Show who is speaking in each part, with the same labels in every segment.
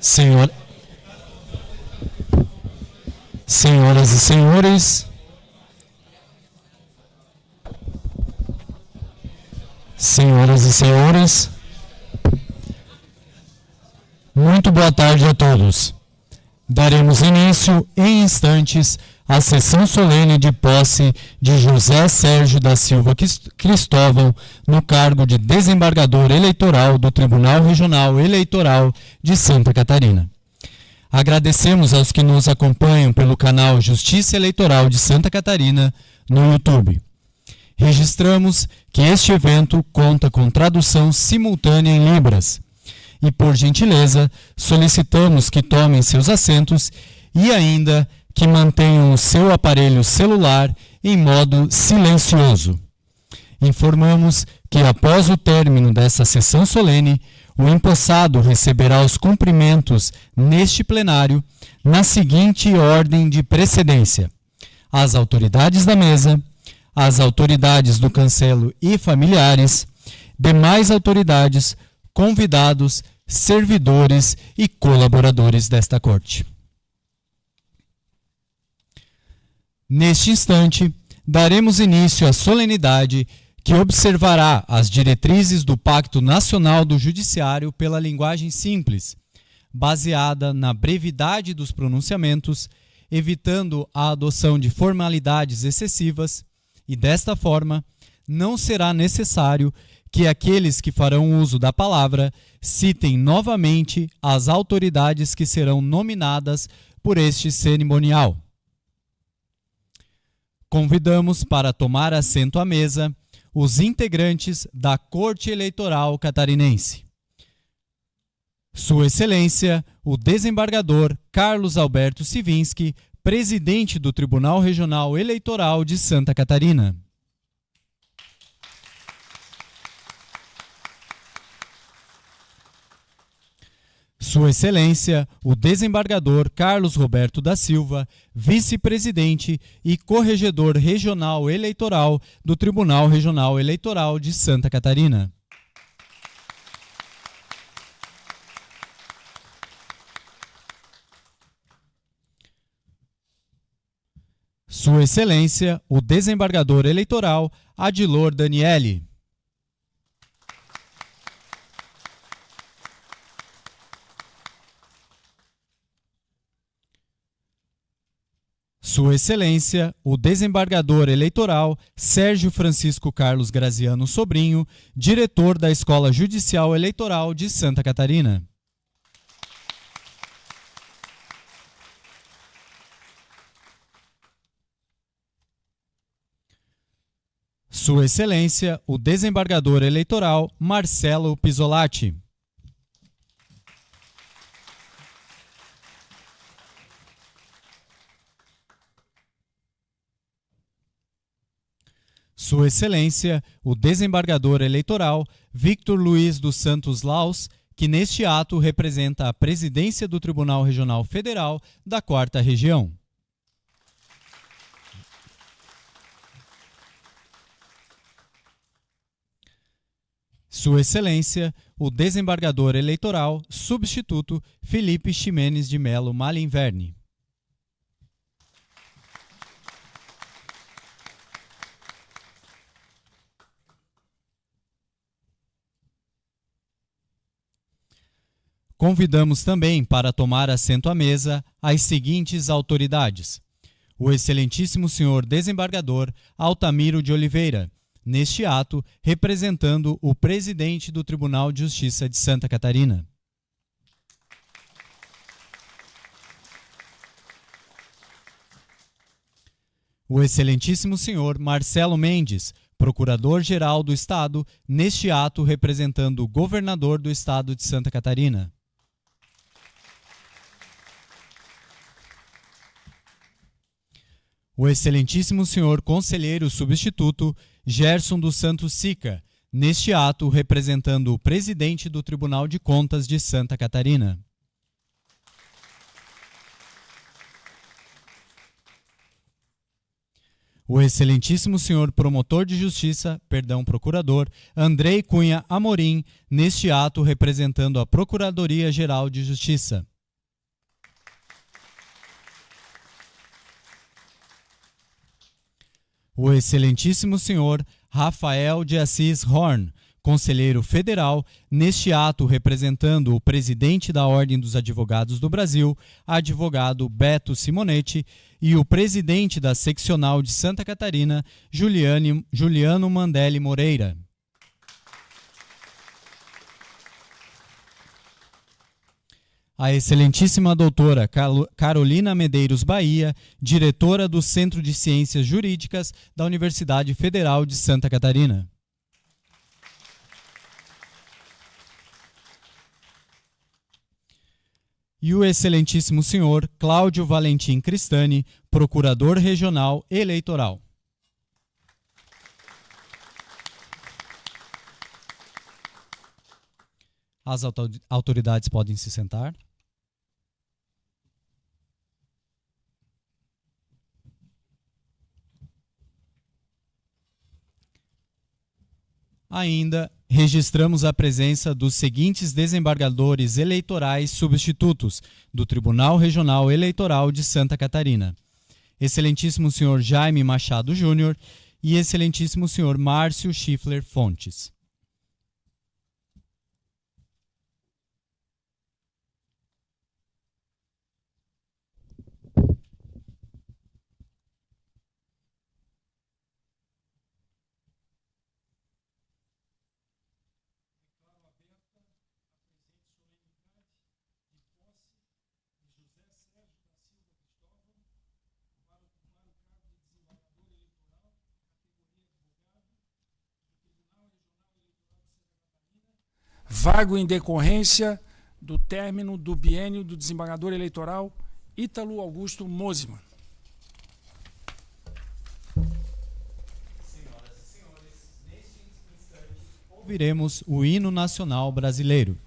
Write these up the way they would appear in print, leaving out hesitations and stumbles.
Speaker 1: Senhor, senhoras e senhores, muito boa tarde a todos. Daremos início em instantes à sessão solene de posse de José Sérgio da Silva Cristóvão no cargo de desembargador eleitoral do Tribunal Regional Eleitoral de Santa Catarina. Agradecemos aos que nos acompanham pelo canal Justiça Eleitoral de Santa Catarina no YouTube. Registramos que este evento conta com tradução simultânea em Libras. E, por gentileza, solicitamos que tomem seus assentos e ainda que mantenham o seu aparelho celular em modo silencioso. Informamos que, após o término dessa sessão solene, o empossado receberá os cumprimentos neste plenário na seguinte ordem de precedência: as autoridades da mesa, as autoridades do cancelo e familiares, demais autoridades, convidados, servidores e colaboradores desta Corte. Neste instante, daremos início à solenidade que observará as diretrizes do Pacto Nacional do Judiciário pela linguagem simples, baseada na brevidade dos pronunciamentos, evitando a adoção de formalidades excessivas, e desta forma, não será necessário que aqueles que farão uso da palavra citem novamente as autoridades que serão nominadas por este cerimonial. Convidamos para tomar assento à mesa os integrantes da Corte Eleitoral Catarinense. Sua Excelência, o desembargador Carlos Alberto Sivinski, presidente do Tribunal Regional Eleitoral de Santa Catarina. Sua Excelência, o desembargador Carlos Roberto da Silva, vice-presidente e corregedor regional eleitoral do Tribunal Regional Eleitoral de Santa Catarina. Sua Excelência, o desembargador eleitoral Adilor Daniele. Sua Excelência, o desembargador eleitoral Sérgio Francisco Carlos Graziano Sobrinho, diretor da Escola Judicial Eleitoral de Santa Catarina. Sua Excelência, o desembargador eleitoral Marcelo Pisolati. Sua Excelência, o desembargador eleitoral Victor Luiz dos Santos Laus, que neste ato representa a presidência do Tribunal Regional Federal da 4ª Região. Sua Excelência, o desembargador eleitoral substituto Felipe Ximenes de Melo Malinverne. Convidamos também para tomar assento à mesa as seguintes autoridades: o Excelentíssimo Senhor Desembargador Altamiro de Oliveira, neste ato representando o presidente do Tribunal de Justiça de Santa Catarina. O Excelentíssimo Senhor Marcelo Mendes, Procurador-Geral do Estado, neste ato representando o Governador do Estado de Santa Catarina. O Excelentíssimo Senhor Conselheiro Substituto Gerson dos Santos Sica, neste ato representando o Presidente do Tribunal de Contas de Santa Catarina. O excelentíssimo senhor promotor de justiça, procurador, Andrei Cunha Amorim, neste ato representando a Procuradoria-Geral de Justiça. O excelentíssimo senhor Rafael de Assis Horn, conselheiro federal, neste ato representando o presidente da Ordem dos Advogados do Brasil, advogado Beto Simonetti, e o presidente da seccional de Santa Catarina, Juliano Mandelli Moreira. A excelentíssima doutora Carolina Medeiros Bahia, diretora do Centro de Ciências Jurídicas da Universidade Federal de Santa Catarina. E o excelentíssimo senhor Cláudio Valentim Cristani, procurador regional eleitoral. As autoridades podem se sentar. Ainda registramos a presença dos seguintes desembargadores eleitorais substitutos do Tribunal Regional Eleitoral de Santa Catarina: excelentíssimo senhor Jaime Machado Júnior e excelentíssimo senhor Márcio Schiffler Fontes.
Speaker 2: Vago em decorrência do término do biênio do desembargador eleitoral Ítalo Augusto Mosimann.
Speaker 1: Senhoras e senhores, neste instante ouviremos o hino nacional brasileiro.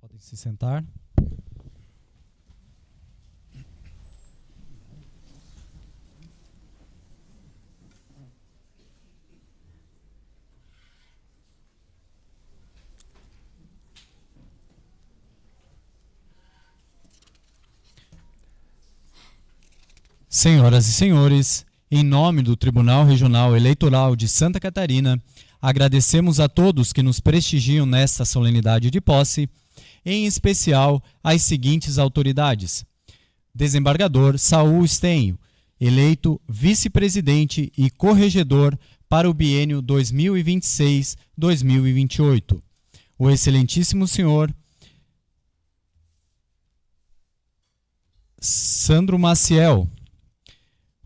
Speaker 1: Podem se sentar. Senhoras e senhores, em nome do Tribunal Regional Eleitoral de Santa Catarina, agradecemos a todos que nos prestigiam nesta solenidade de posse em especial as seguintes autoridades: desembargador Saul Estenho, eleito vice-presidente e corregedor para o biênio 2026-2028. O excelentíssimo senhor Sandro Maciel,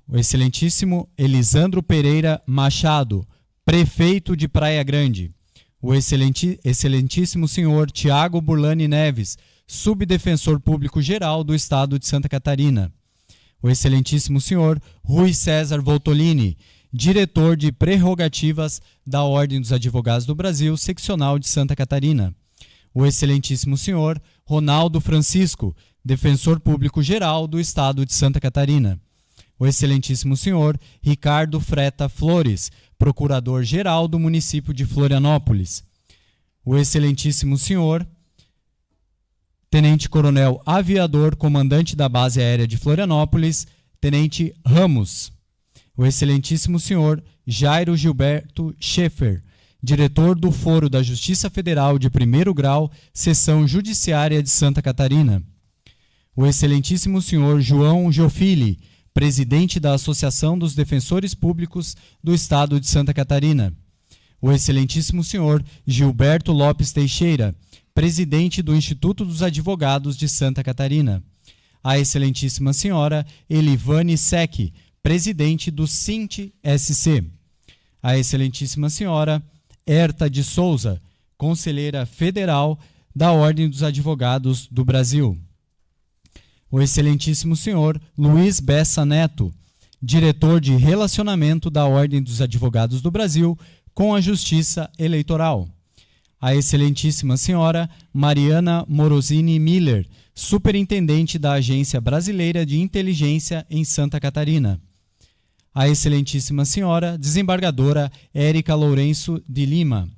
Speaker 1: o excelentíssimo Elisandro Pereira Machado, prefeito de Praia Grande, o excelentíssimo senhor Tiago Burlani Neves, subdefensor público geral do estado de Santa Catarina, o excelentíssimo senhor Rui César Voltolini, diretor de prerrogativas da Ordem dos Advogados do Brasil, seccional de Santa Catarina, o excelentíssimo senhor Ronaldo Francisco, defensor público geral do estado de Santa Catarina, o excelentíssimo senhor Ricardo Freta Flores, procurador-geral do município de Florianópolis, o excelentíssimo senhor tenente-coronel aviador, comandante da base aérea de Florianópolis, tenente Ramos, o excelentíssimo senhor Jairo Gilberto Schaeffer, diretor do Foro da Justiça Federal de Primeiro Grau, Seção Judiciária de Santa Catarina, o excelentíssimo senhor João Giofili, presidente da Associação dos Defensores Públicos do Estado de Santa Catarina, o excelentíssimo senhor Gilberto Lopes Teixeira, presidente do Instituto dos Advogados de Santa Catarina, a excelentíssima senhora Elivane Sec, presidente do SINT-SC, a excelentíssima senhora Herta de Souza, conselheira federal da Ordem dos Advogados do Brasil, o excelentíssimo senhor Luiz Bessa Neto, diretor de relacionamento da Ordem dos Advogados do Brasil com a Justiça Eleitoral, a excelentíssima senhora Mariana Morosini Miller, superintendente da Agência Brasileira de Inteligência em Santa Catarina, a excelentíssima senhora desembargadora Érica Lourenço de Lima,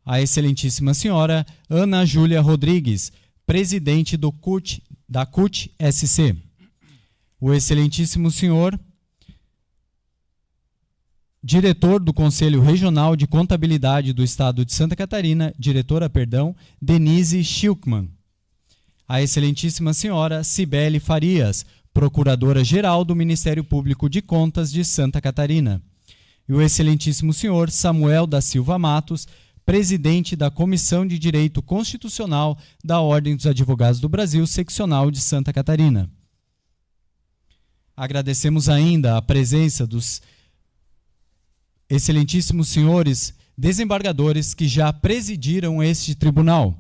Speaker 1: a excelentíssima senhora Ana Júlia Rodrigues, presidente da CUT-SC, o excelentíssimo senhor diretor do Conselho Regional de Contabilidade do Estado de Santa Catarina, Denise Schilkman, a excelentíssima senhora Cibele Farias, procuradora-geral do Ministério Público de Contas de Santa Catarina, e o excelentíssimo senhor Samuel da Silva Matos, presidente da Comissão de Direito Constitucional da Ordem dos Advogados do Brasil, seccional de Santa Catarina. Agradecemos ainda a presença dos excelentíssimos senhores desembargadores que já presidiram este tribunal,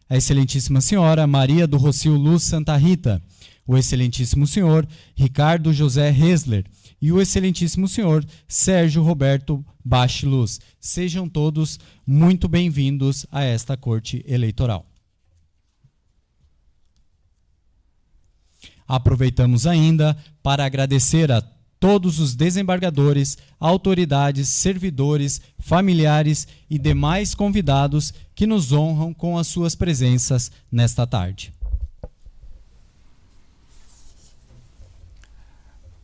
Speaker 1: a excelentíssima senhora Maria do Rocio Luz Santa Rita, o excelentíssimo senhor Ricardo José Hesler e o excelentíssimo senhor Sérgio Roberto Bache Luz. Sejam todos muito bem-vindos a esta Corte Eleitoral. Aproveitamos ainda para agradecer a todos os desembargadores, autoridades, servidores, familiares e demais convidados que nos honram com as suas presenças nesta tarde.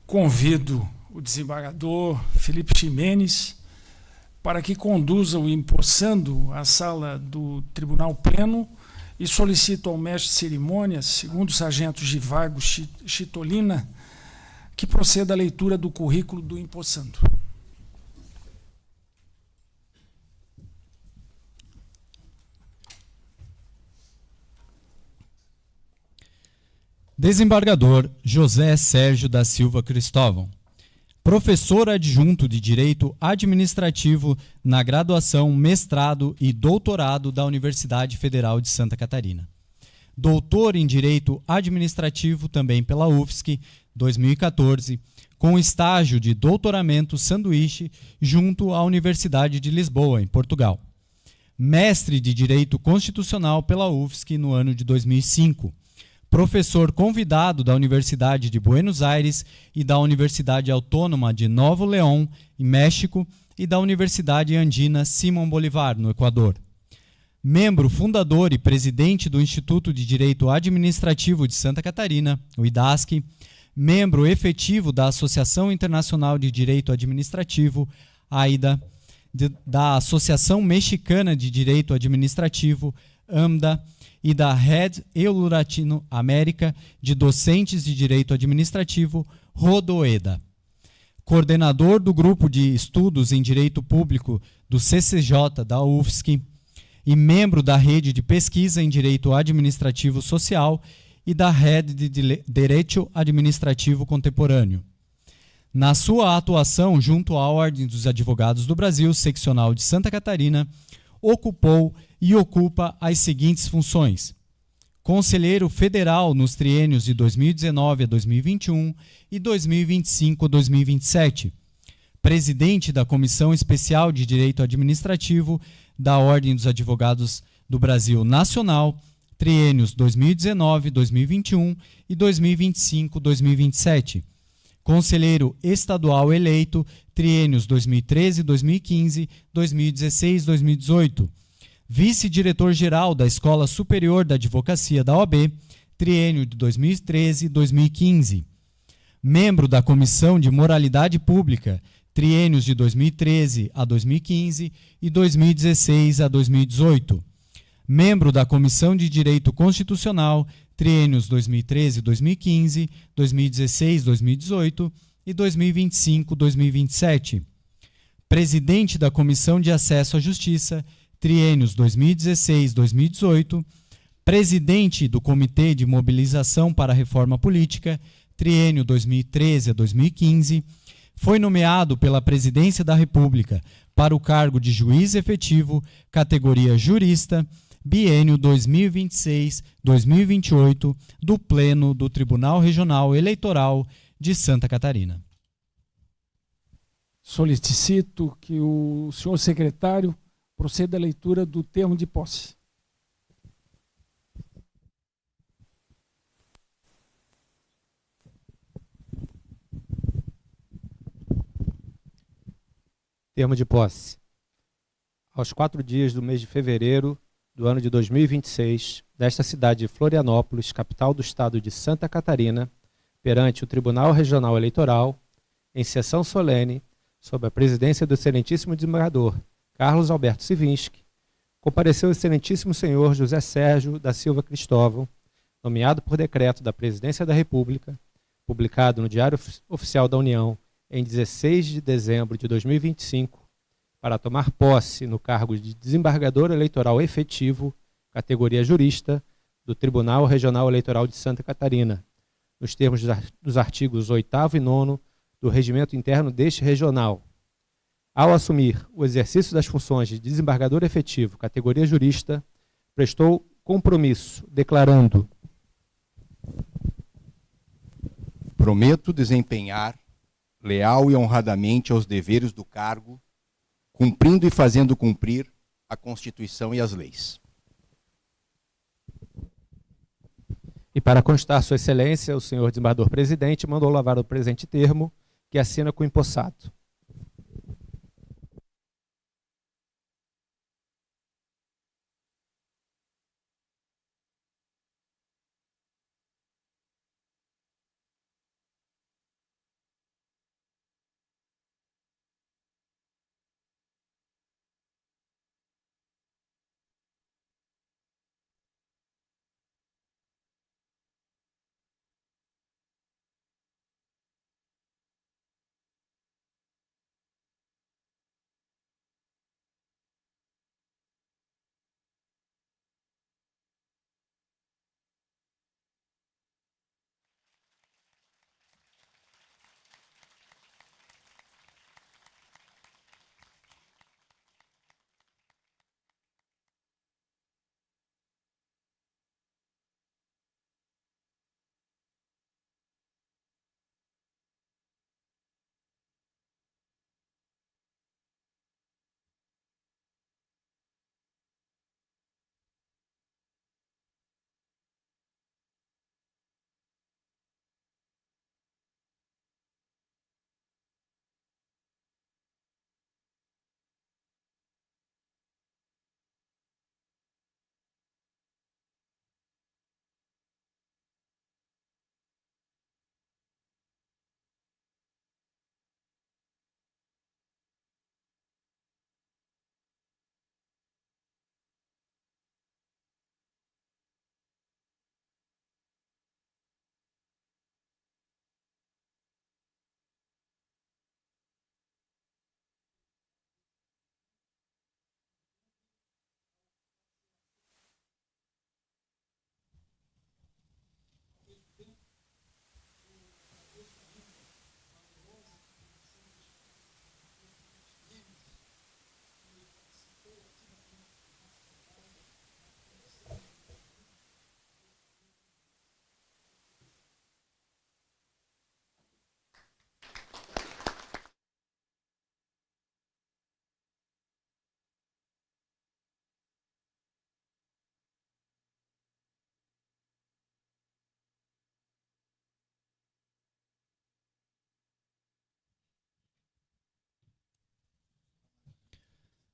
Speaker 2: Convido o desembargador Felipe Ximenes para que conduza o empossando à sala do Tribunal Pleno e solicito ao mestre de cerimônias, segundo sargento Givago Chitolina, que proceda à leitura do currículo do empossando.
Speaker 1: Desembargador José Sérgio da Silva Cristóvão, professor adjunto de Direito Administrativo na graduação, mestrado e doutorado da Universidade Federal de Santa Catarina. Doutor em Direito Administrativo também pela UFSC, 2014, com estágio de doutoramento sanduíche junto à Universidade de Lisboa, em Portugal. Mestre de Direito Constitucional pela UFSC no ano de 2005. Professor convidado da Universidade de Buenos Aires e da Universidade Autônoma de Novo León, em México, e da Universidade Andina Simón Bolívar, no Equador. Membro fundador e presidente do Instituto de Direito Administrativo de Santa Catarina, o IDASC, membro efetivo da Associação Internacional de Direito Administrativo, AIDA, da Associação Mexicana de Direito Administrativo, AMDA e da Rede Euro-Latino-América de Docentes de Direito Administrativo, Rodoeda. Coordenador do Grupo de Estudos em Direito Público do CCJ da UFSC e membro da Rede de Pesquisa em Direito Administrativo Social e da Rede de Direito Administrativo Contemporâneo. Na sua atuação junto à Ordem dos Advogados do Brasil, seccional de Santa Catarina, ocupou e ocupa as seguintes funções: Conselheiro Federal nos triênios de 2019 a 2021 e 2025 a 2027, Presidente da Comissão Especial de Direito Administrativo da Ordem dos Advogados do Brasil Nacional, triênios 2019, 2021 e 2025, 2027. Conselheiro estadual eleito, triênios 2013, 2015, 2016, 2018. Vice-diretor-geral da Escola Superior da Advocacia da OAB, triênio de 2013 e 2015. Membro da Comissão de Moralidade Pública, triênios de 2013 a 2015 e 2016 a 2018. Membro da Comissão de Direito Constitucional, triênios 2013, 2015, 2016, 2018 e 2025, 2027. Presidente da Comissão de Acesso à Justiça, triênios 2016, 2018. Presidente do Comitê de Mobilização para a Reforma Política, triênio 2013 a 2015. Foi nomeado pela Presidência da República para o cargo de juiz efetivo, categoria jurista, biênio 2026-2028, do Pleno do Tribunal Regional Eleitoral de Santa Catarina.
Speaker 2: Solicito que o senhor secretário proceda à leitura do termo de posse.
Speaker 3: Termo de posse. Aos 4 dias do mês de fevereiro do ano de 2026, desta cidade de Florianópolis, capital do estado de Santa Catarina, perante o Tribunal Regional Eleitoral, em sessão solene, sob a presidência do excelentíssimo desembargador Carlos Alberto Sivinski, compareceu o excelentíssimo senhor José Sérgio da Silva Cristóvão, nomeado por decreto da Presidência da República, publicado no Diário Oficial da União em 16 de dezembro de 2025, para tomar posse no cargo de desembargador eleitoral efetivo, categoria jurista, do Tribunal Regional Eleitoral de Santa Catarina, nos termos dos artigos 8º e 9º do Regimento Interno deste regional. Ao assumir o exercício das funções de desembargador efetivo, categoria jurista, prestou compromisso, declarando:
Speaker 4: prometo desempenhar leal e honradamente aos deveres do cargo, cumprindo e fazendo cumprir a Constituição e as leis.
Speaker 3: E para constar sua excelência, o senhor desembargador-presidente mandou lavar o presente termo, que assina com o empossado.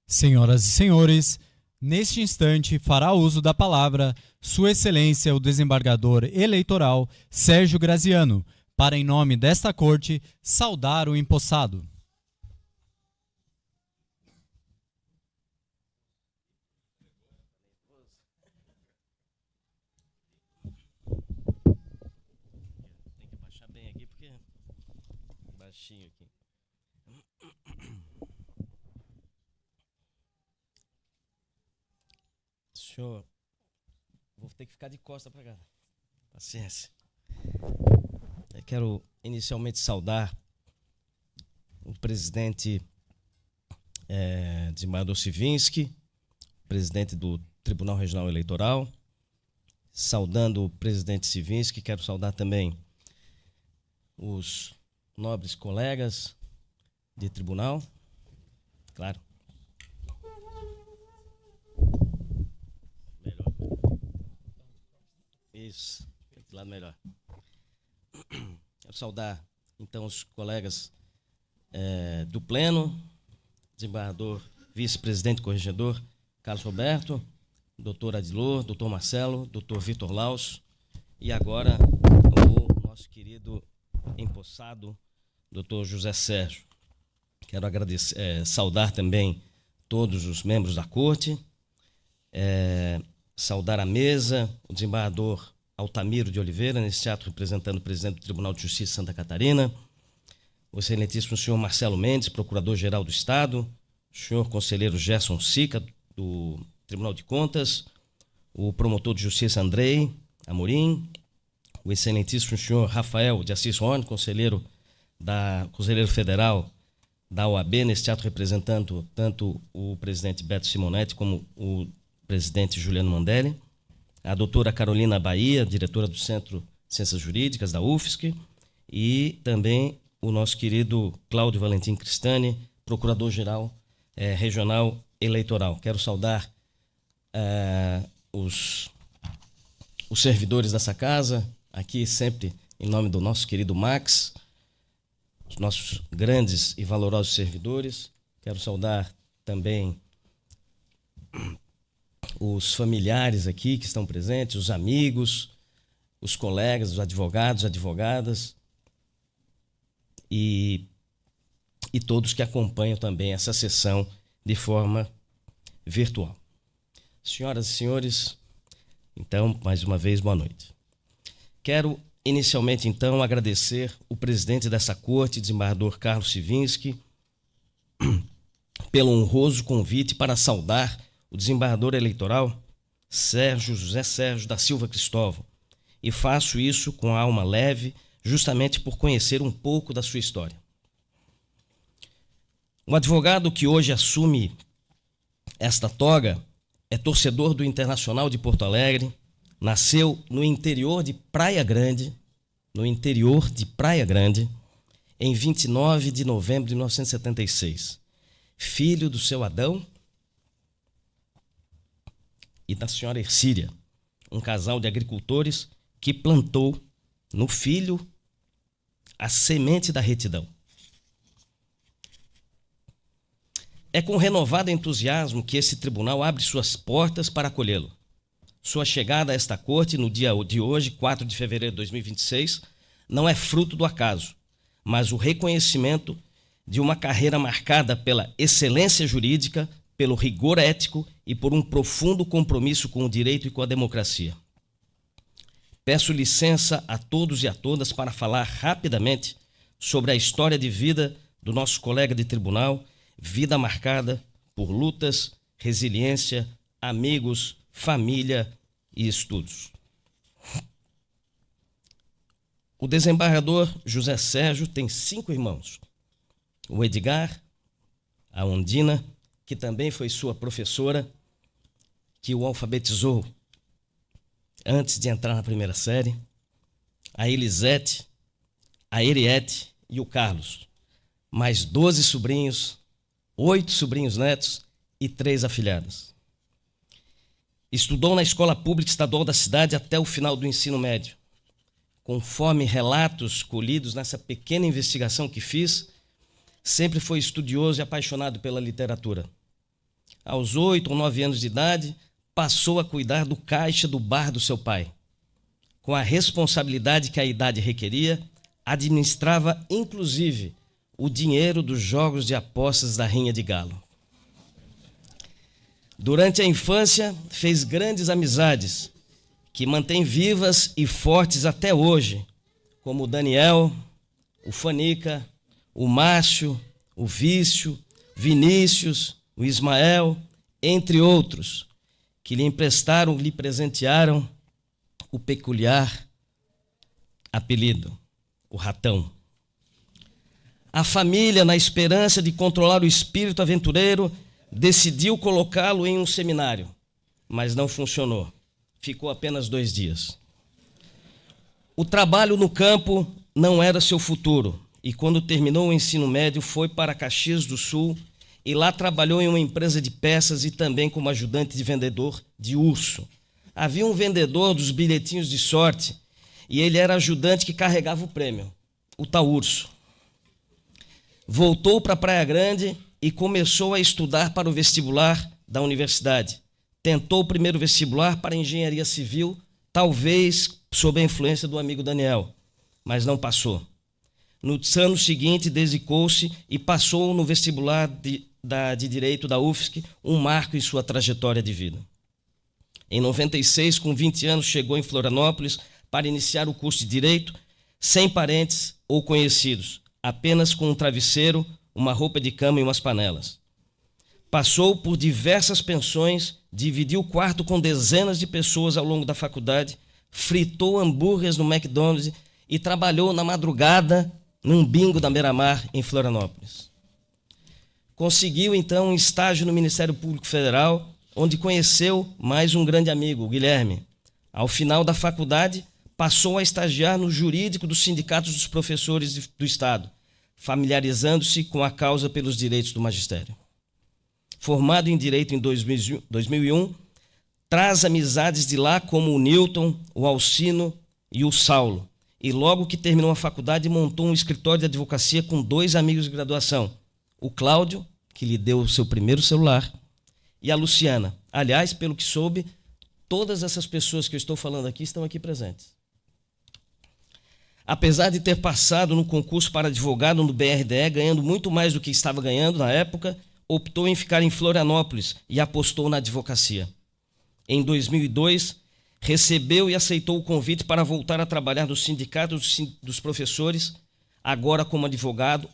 Speaker 1: Senhoras e senhores, neste instante fará uso da palavra Sua Excelência o desembargador eleitoral Sérgio Graziano, para, em nome desta corte, saudar o empossado.
Speaker 5: Tem que baixar bem aqui, porque baixinho aqui. Senhor, vou ter que ficar de costa para cá. Paciência. Eu quero inicialmente saudar o presidente desembargador Sivinski, presidente do Tribunal Regional Eleitoral. Saudando o presidente Sivinski, quero saudar também os nobres colegas de tribunal. Claro. Melhor. Isso, de lado melhor. Quero saudar, então, os colegas do Pleno, desembargador, vice-presidente corregedor Carlos Roberto, doutor Adilor, doutor Marcelo, doutor Vitor Laus, e agora o nosso querido empossado, doutor José Sérgio. Quero agradecer, saudar também todos os membros da corte, saudar a mesa, o desembargador Altamiro de Oliveira, nesse teatro representando o presidente do Tribunal de Justiça de Santa Catarina, o excelentíssimo senhor Marcelo Mendes, procurador-geral do Estado, o senhor conselheiro Gerson Sica, do Tribunal de Contas, o promotor de Justiça Andrei Amorim, o excelentíssimo senhor Rafael de Assis Horn, conselheiro federal da OAB, nesse teatro representando tanto o presidente Beto Simonetti como o presidente Juliano Mandelli, a doutora Carolina Bahia, diretora do Centro de Ciências Jurídicas da UFSC, e também o nosso querido Cláudio Valentim Cristani, procurador-geral regional eleitoral. Quero saudar os servidores dessa casa, aqui sempre em nome do nosso querido Max, os nossos grandes e valorosos servidores. Quero saudar também os familiares aqui que estão presentes, os amigos, os colegas, os advogados, advogadas e todos que acompanham também essa sessão de forma virtual. Senhoras e senhores, então, mais uma vez, boa noite. Quero inicialmente, então, agradecer o presidente dessa corte, desembargador Carlos Sivinski, pelo honroso convite para saudar o desembargador eleitoral José Sérgio da Silva Cristóvão, e faço isso com a alma leve, justamente por conhecer um pouco da sua história. O advogado que hoje assume esta toga é torcedor do Internacional de Porto Alegre, nasceu no interior de Praia Grande, em 29 de novembro de 1976. Filho do seu Adão e da senhora Ercília, um casal de agricultores que plantou no filho a semente da retidão. É com renovado entusiasmo que esse tribunal abre suas portas para acolhê-lo. Sua chegada a esta corte no dia de hoje, 4 de fevereiro de 2026, não é fruto do acaso, mas o reconhecimento de uma carreira marcada pela excelência jurídica, pelo rigor ético e por um profundo compromisso com o direito e com a democracia. Peço licença a todos e a todas para falar rapidamente sobre a história de vida do nosso colega de tribunal, vida marcada por lutas, resiliência, amigos, família e estudos. O desembargador José Sérgio tem 5 irmãos. O Edgar, a Ondina, que também foi sua professora, que o alfabetizou antes de entrar na primeira série, a Elisete, a Eriette e o Carlos, mais 12 sobrinhos, 8 sobrinhos netos e 3 afilhadas. Estudou na Escola Pública Estadual da cidade até o final do ensino médio. Conforme relatos colhidos nessa pequena investigação que fiz, sempre foi estudioso e apaixonado pela literatura. aos 8 ou 9 anos de idade, passou a cuidar do caixa do bar do seu pai. Com a responsabilidade que a idade requeria, administrava, inclusive, o dinheiro dos jogos de apostas da Rinha de Galo. Durante a infância, fez grandes amizades, que mantém vivas e fortes até hoje, como o Daniel, o Fanica, o Márcio, o Vício, Vinícius, o Ismael, entre outros, que lhe emprestaram, lhe presentearam o peculiar apelido, o Ratão. A família, na esperança de controlar o espírito aventureiro, decidiu colocá-lo em um seminário, mas não funcionou. Ficou apenas 2 dias. O trabalho no campo não era seu futuro, e quando terminou o ensino médio foi para Caxias do Sul e lá trabalhou em uma empresa de peças e também como ajudante de vendedor de urso. Havia um vendedor dos bilhetinhos de sorte e ele era ajudante que carregava o prêmio, o tal urso. Voltou para Praia Grande e começou a estudar para o vestibular da universidade. Tentou o primeiro vestibular para engenharia civil, talvez sob a influência do amigo Daniel, mas não passou. No ano seguinte, dedicou-se e passou no vestibular de Direito da UFSC, um marco em sua trajetória de vida. Em 96, com 20 anos, chegou em Florianópolis para iniciar o curso de Direito, sem parentes ou conhecidos, apenas com um travesseiro, uma roupa de cama e umas panelas. Passou por diversas pensões, dividiu o quarto com dezenas de pessoas ao longo da faculdade, fritou hambúrgueres no McDonald's e trabalhou na madrugada num bingo da Beira-Mar, em Florianópolis. Conseguiu, então, um estágio no Ministério Público Federal, onde conheceu mais um grande amigo, o Guilherme. Ao final da faculdade, passou a estagiar no jurídico dos sindicatos dos professores do Estado, familiarizando-se com a causa pelos direitos do magistério. Formado em Direito em 2001, traz amizades de lá como o Newton, o Alcino e o Saulo. E logo que terminou a faculdade, montou um escritório de advocacia com 2 amigos de graduação, o Cláudio, que lhe deu o seu primeiro celular, e a Luciana. Aliás, pelo que soube, todas essas pessoas que eu estou falando aqui estão aqui presentes. Apesar de ter passado no concurso para advogado no BRDE, ganhando muito mais do que estava ganhando na época, optou em ficar em Florianópolis e apostou na advocacia. Em 2002, recebeu e aceitou o convite para voltar a trabalhar no Sindicato dos Professores, agora como advogado,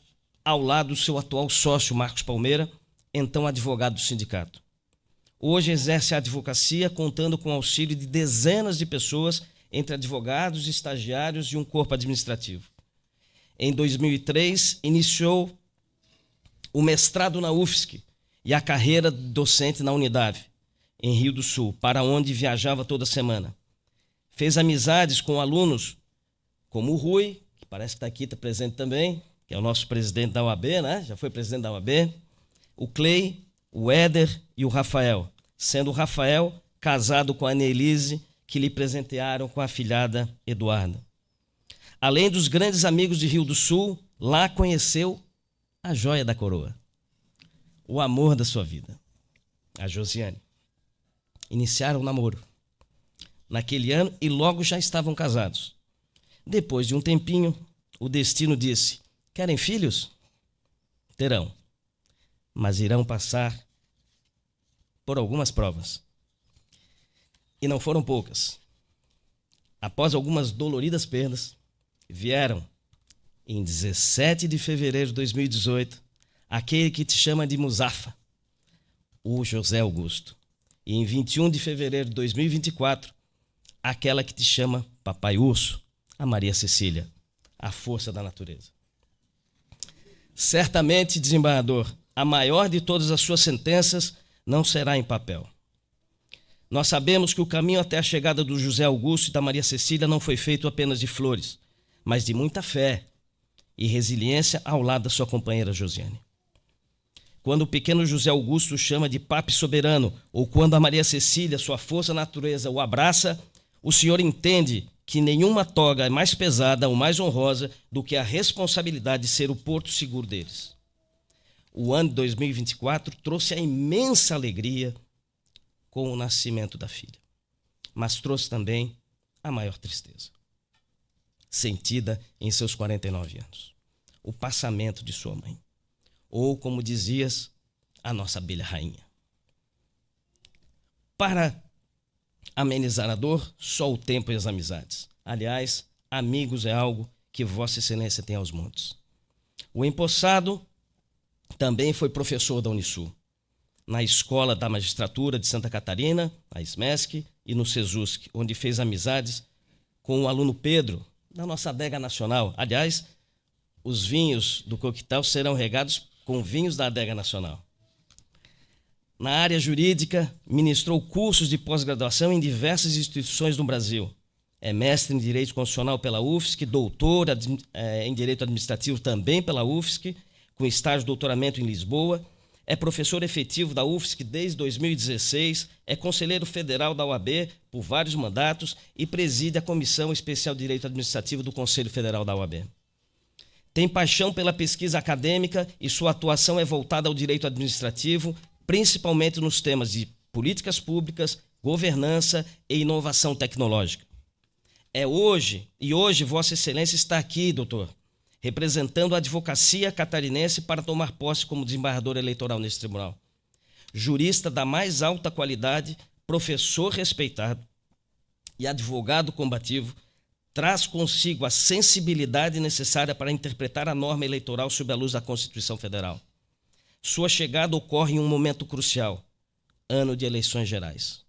Speaker 5: ao lado do seu atual sócio, Marcos Palmeira, então advogado do sindicato. Hoje exerce a advocacia, contando com o auxílio de dezenas de pessoas, entre advogados, estagiários e um corpo administrativo. Em 2003, iniciou o mestrado na UFSC e a carreira docente na Unidade, em Rio do Sul, para onde viajava toda semana. Fez amizades com alunos como o Rui, que parece que está aqui, está presente também, que é o nosso presidente da UAB, né? Já foi presidente da UAB, o Clay, o Éder e o Rafael, sendo o Rafael casado com a Neilise, que lhe presentearam com a afilhada Eduarda. Além dos grandes amigos de Rio do Sul, lá conheceu a joia da coroa, o amor da sua vida, a Josiane. Iniciaram o namoro naquele ano e logo já estavam casados. Depois de um tempinho, o destino disse: querem filhos? Terão, mas irão passar por algumas provas. E não foram poucas. Após algumas doloridas perdas, vieram, em 17 de fevereiro de 2018, aquele que te chama de Musafa, o José Augusto. E em 21 de fevereiro de 2024, aquela que te chama Papai Urso, a Maria Cecília, a força da natureza. Certamente, desembargador, a maior de todas as suas sentenças não será em papel. Nós sabemos que o caminho até a chegada do José Augusto e da Maria Cecília não foi feito apenas de flores, mas de muita fé e resiliência ao lado da sua companheira Josiane. Quando o pequeno José Augusto o chama de papi soberano, ou quando a Maria Cecília, sua força natureza, o abraça, o senhor entende que nenhuma toga é mais pesada ou mais honrosa do que a responsabilidade de ser o porto seguro deles. o ano de 2024 trouxe a imensa alegria com o nascimento da filha, mas trouxe também a maior tristeza, sentida em seus 49 anos, o passamento de sua mãe, ou, como dizias, a nossa abelha rainha. Para amenizar a dor, só o tempo e as amizades. Aliás, amigos é algo que Vossa Excelência tem aos montes. O empossado também foi professor da Unisul, na Escola da Magistratura de Santa Catarina, a SMESC, e no SESUSC, onde fez amizades com o aluno Pedro, da nossa adega nacional. Aliás, os vinhos do coquetel serão regados com vinhos da adega nacional. Na área jurídica, ministrou cursos de pós-graduação em diversas instituições do Brasil. É mestre em Direito Constitucional pela UFSC, doutor em Direito Administrativo também pela UFSC, com estágio de doutoramento em Lisboa. É professor efetivo da UFSC desde 2016, é conselheiro federal da OAB por vários mandatos e preside a Comissão Especial de Direito Administrativo do Conselho Federal da OAB. Tem paixão pela pesquisa acadêmica e sua atuação é voltada ao direito administrativo, principalmente nos temas de políticas públicas, governança e inovação tecnológica. Hoje Vossa Excelência está aqui, doutor, representando a advocacia catarinense para tomar posse como desembargador eleitoral nesse tribunal. Jurista da mais alta qualidade, professor respeitado e advogado combativo, traz consigo a sensibilidade necessária para interpretar a norma eleitoral sob a luz da Constituição Federal. Sua chegada ocorre em um momento crucial, ano de eleições gerais.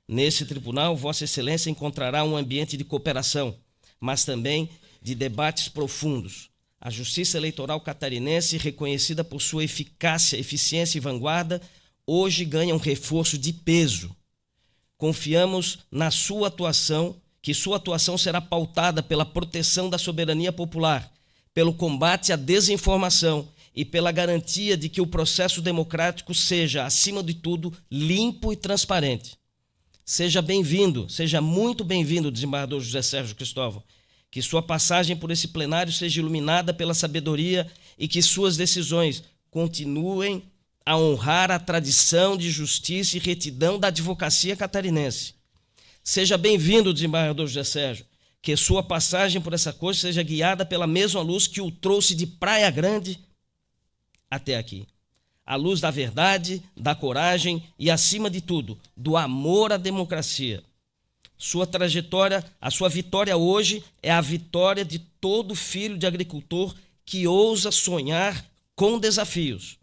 Speaker 5: Nesse tribunal, Vossa Excelência encontrará um ambiente de cooperação, mas também de debates profundos. A Justiça Eleitoral catarinense, reconhecida por sua eficácia, eficiência e vanguarda, hoje ganha um reforço de peso. Confiamos na sua atuação, que sua atuação será pautada pela proteção da soberania popular, pelo combate à desinformação e pela garantia de que o processo democrático seja, acima de tudo, limpo e transparente. Seja bem-vindo, seja muito bem-vindo, desembargador José Sérgio Cristóvão, que sua passagem por esse plenário seja iluminada pela sabedoria e que suas decisões continuem a honrar a tradição de justiça e retidão da advocacia catarinense. Seja bem-vindo, desembargador José Sérgio, que sua passagem por essa corte seja guiada pela mesma luz que o trouxe de Praia Grande até aqui. A luz da verdade, da coragem e, acima de tudo, do amor à democracia. Sua trajetória, a sua vitória hoje é a vitória de todo filho de agricultor que ousa sonhar com desafios.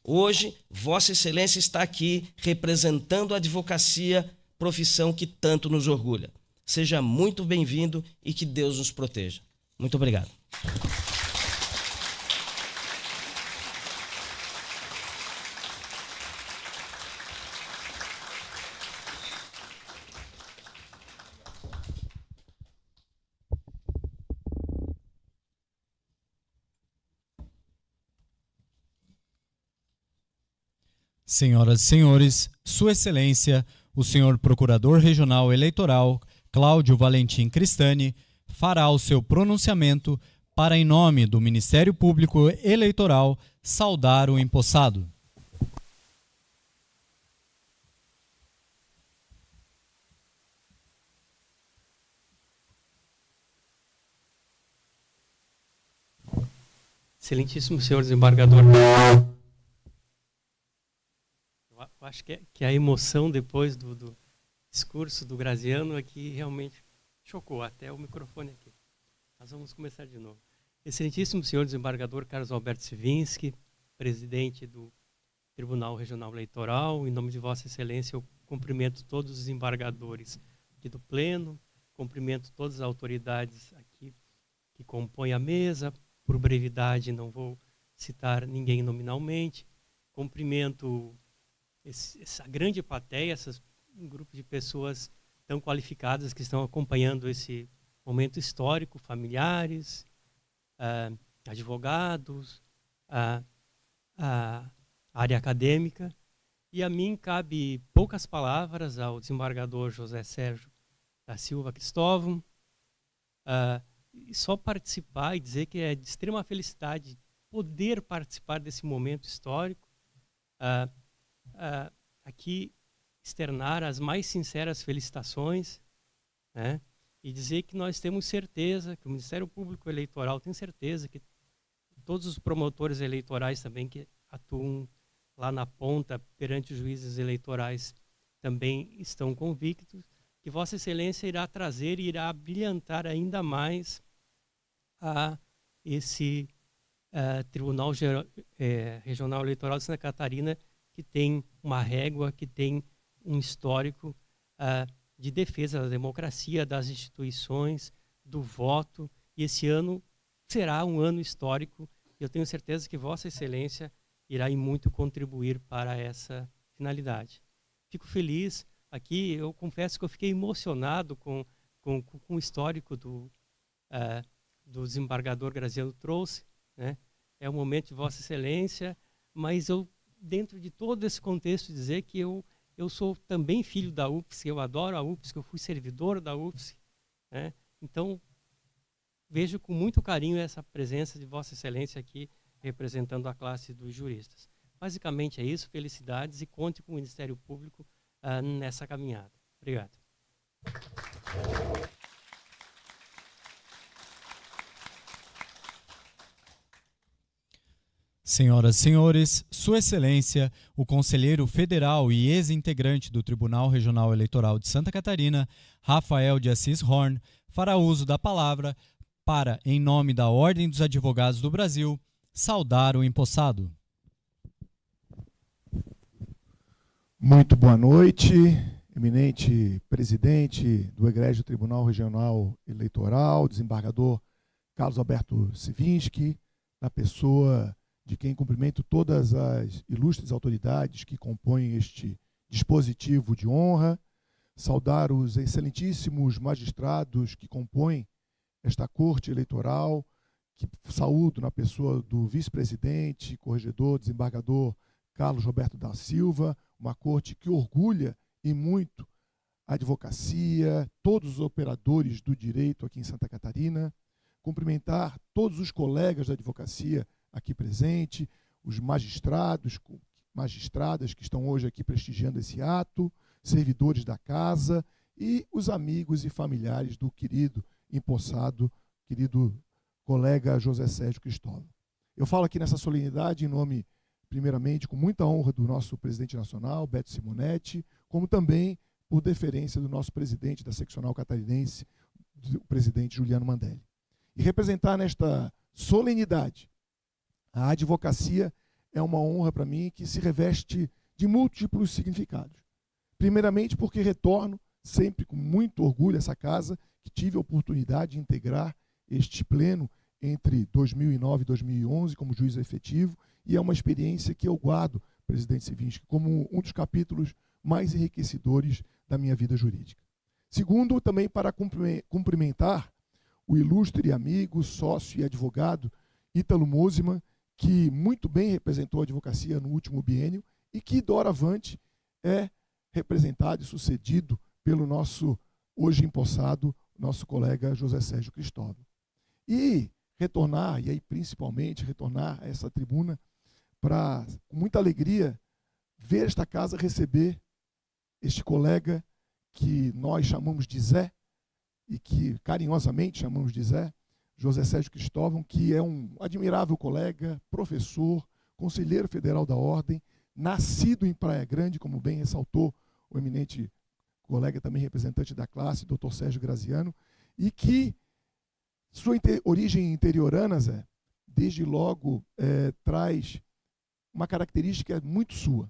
Speaker 5: Hoje, Vossa Excelência está aqui representando a advocacia, profissão que tanto nos orgulha. Seja muito bem-vindo e que Deus nos proteja. Muito obrigado.
Speaker 1: Senhoras e senhores, Sua Excelência, o senhor Procurador Regional Eleitoral, Cláudio Valentim Cristani, fará o seu pronunciamento para, em nome do Ministério Público Eleitoral, saudar o empossado.
Speaker 6: Excelentíssimo senhor desembargador, eu acho que a emoção depois do discurso do Graziano aqui realmente chocou até o microfone aqui. Mas vamos começar de novo. Excelentíssimo senhor desembargador Carlos Alberto Sivinski, presidente do Tribunal Regional Eleitoral, em nome de Vossa Excelência eu cumprimento todos os desembargadores aqui do Pleno, cumprimento todas as autoridades aqui que compõem a mesa. Por brevidade, não vou citar ninguém nominalmente. Cumprimento essa grande plateia, um grupo de pessoas tão qualificadas que estão acompanhando esse momento histórico, familiares, advogados, a área acadêmica. E a mim cabe poucas palavras ao desembargador José Sérgio da Silva Cristóvão, e só participar e dizer que é de extrema felicidade poder participar desse momento histórico, aqui externar as mais sinceras felicitações, né? E dizer que nós temos certeza, que o Ministério Público Eleitoral tem certeza, que todos os promotores eleitorais também que atuam lá na ponta perante os juízes eleitorais também estão convictos que Vossa Excelência irá trazer e irá brilhantar ainda mais a esse Tribunal Regional Eleitoral de Santa Catarina, que tem uma régua, que tem um histórico de defesa da democracia, das instituições, do voto. E esse ano será um ano histórico. E eu tenho certeza que Vossa Excelência irá em muito contribuir para essa finalidade. Fico feliz aqui, eu confesso que eu fiquei emocionado com o histórico do desembargador Graziano trouxe, né? É um momento de Vossa Excelência, mas eu, dentro de todo esse contexto, dizer que eu sou também filho da UFSC, eu adoro a UFSC, eu fui servidor da UFSC, né? Então, vejo com muito carinho essa presença de Vossa Excelência aqui, representando a classe dos juristas. Basicamente é isso, felicidades e conte com o Ministério Público nessa caminhada. Obrigado.
Speaker 1: Senhoras e senhores, Sua Excelência, o conselheiro federal e ex-integrante do Tribunal Regional Eleitoral de Santa Catarina, Rafael de Assis Horn, fará uso da palavra para, em nome da Ordem dos Advogados do Brasil, saudar o empossado.
Speaker 7: Muito boa noite, eminente presidente do Egrégio Tribunal Regional Eleitoral, desembargador Carlos Alberto Sivinski, na pessoa de quem cumprimento todas as ilustres autoridades que compõem este dispositivo de honra, saudar os excelentíssimos magistrados que compõem esta Corte Eleitoral, que saúdo na pessoa do vice-presidente, corregedor, desembargador Carlos Roberto da Silva, uma corte que orgulha e muito a advocacia, todos os operadores do direito aqui em Santa Catarina, cumprimentar todos os colegas da advocacia aqui presente, os magistrados, magistradas que estão hoje aqui prestigiando esse ato, servidores da casa e os amigos e familiares do querido empossado, querido colega José Sérgio Cristóvão. Eu falo aqui nessa solenidade em nome, primeiramente, com muita honra do nosso presidente nacional, Beto Simonetti, como também por deferência do nosso presidente da seccional catarinense, o presidente Juliano Mandelli. E representar nesta solenidade a advocacia é uma honra para mim que se reveste de múltiplos significados. Primeiramente porque retorno sempre com muito orgulho a essa casa, que tive a oportunidade de integrar este pleno entre 2009 e 2011 como juiz efetivo, e é uma experiência que eu guardo, presidente Sivinski, como um dos capítulos mais enriquecedores da minha vida jurídica. Segundo, também para cumprimentar o ilustre amigo, sócio e advogado Ítalo Mosiman, que muito bem representou a advocacia no último biênio e que, doravante, é representado e sucedido pelo nosso, hoje empossado, nosso colega José Sérgio Cristóvão. E retornar, e aí principalmente retornar a essa tribuna para, com muita alegria, ver esta casa receber este colega que nós chamamos de Zé, e que carinhosamente chamamos de Zé, José Sérgio Cristóvão, que é um admirável colega, professor, conselheiro federal da Ordem, nascido em Praia Grande, como bem ressaltou o eminente colega também representante da classe, doutor Sérgio Graziano, e que sua origem interiorana, Zé, desde logo traz uma característica muito sua.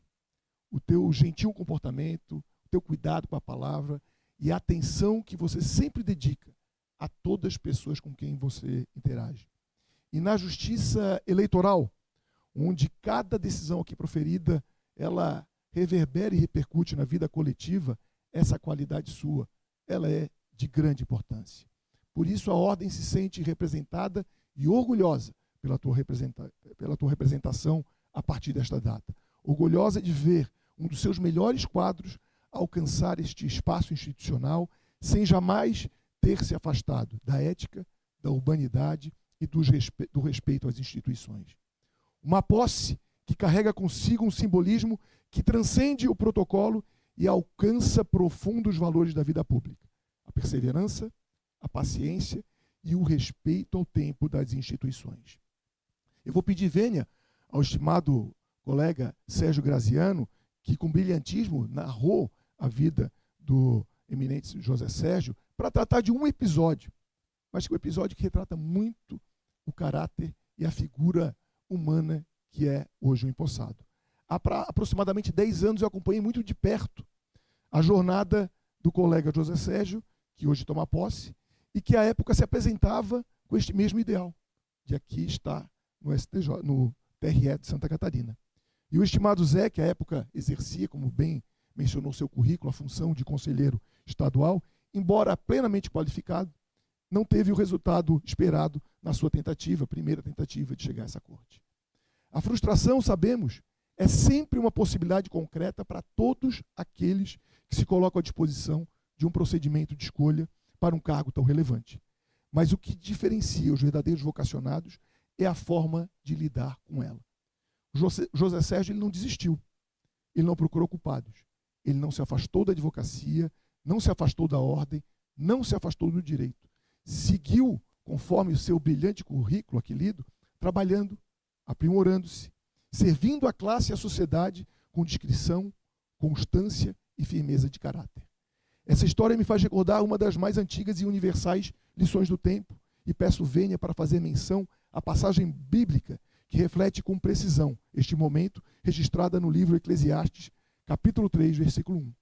Speaker 7: O teu gentil comportamento, o teu cuidado com a palavra e a atenção que você sempre dedica a todas as pessoas com quem você interage. E na justiça eleitoral, onde cada decisão aqui proferida, ela reverbera e repercute na vida coletiva, essa qualidade sua, ela é de grande importância. Por isso a Ordem se sente representada e orgulhosa pela tua representação a partir desta data. Orgulhosa de ver um dos seus melhores quadros alcançar este espaço institucional sem jamais ter se afastado da ética, da urbanidade e do respeito às instituições. Uma posse que carrega consigo um simbolismo que transcende o protocolo e alcança profundos valores da vida pública: a perseverança, a paciência e o respeito ao tempo das instituições. Eu vou pedir vênia ao estimado colega Sérgio Graziano, que com brilhantismo narrou a vida do eminente José Sérgio, para tratar de um episódio, mas que é um episódio que retrata muito o caráter e a figura humana que é hoje o empossado. Há aproximadamente 10 anos eu acompanhei muito de perto a jornada do colega José Sérgio, que hoje toma posse, e que à época se apresentava com este mesmo ideal, de aqui estar no STJ, no TRE de Santa Catarina. E o estimado Zé, que à época exercia, como bem mencionou seu currículo, a função de conselheiro estadual, embora plenamente qualificado, não teve o resultado esperado na sua tentativa, primeira tentativa de chegar a essa corte. A frustração, sabemos, é sempre uma possibilidade concreta para todos aqueles que se colocam à disposição de um procedimento de escolha para um cargo tão relevante. Mas o que diferencia os verdadeiros vocacionados é a forma de lidar com ela. José Sérgio ele não desistiu, ele não procurou culpados, ele não se afastou da advocacia, não se afastou da ordem, não se afastou do direito. Seguiu, conforme o seu brilhante currículo aqui lido, trabalhando, aprimorando-se, servindo a classe e a sociedade com discrição, constância e firmeza de caráter. Essa história me faz recordar uma das mais antigas e universais lições do tempo, e peço vênia para fazer menção à passagem bíblica que reflete com precisão este momento, registrada no livro Eclesiastes, capítulo 3, versículo 1.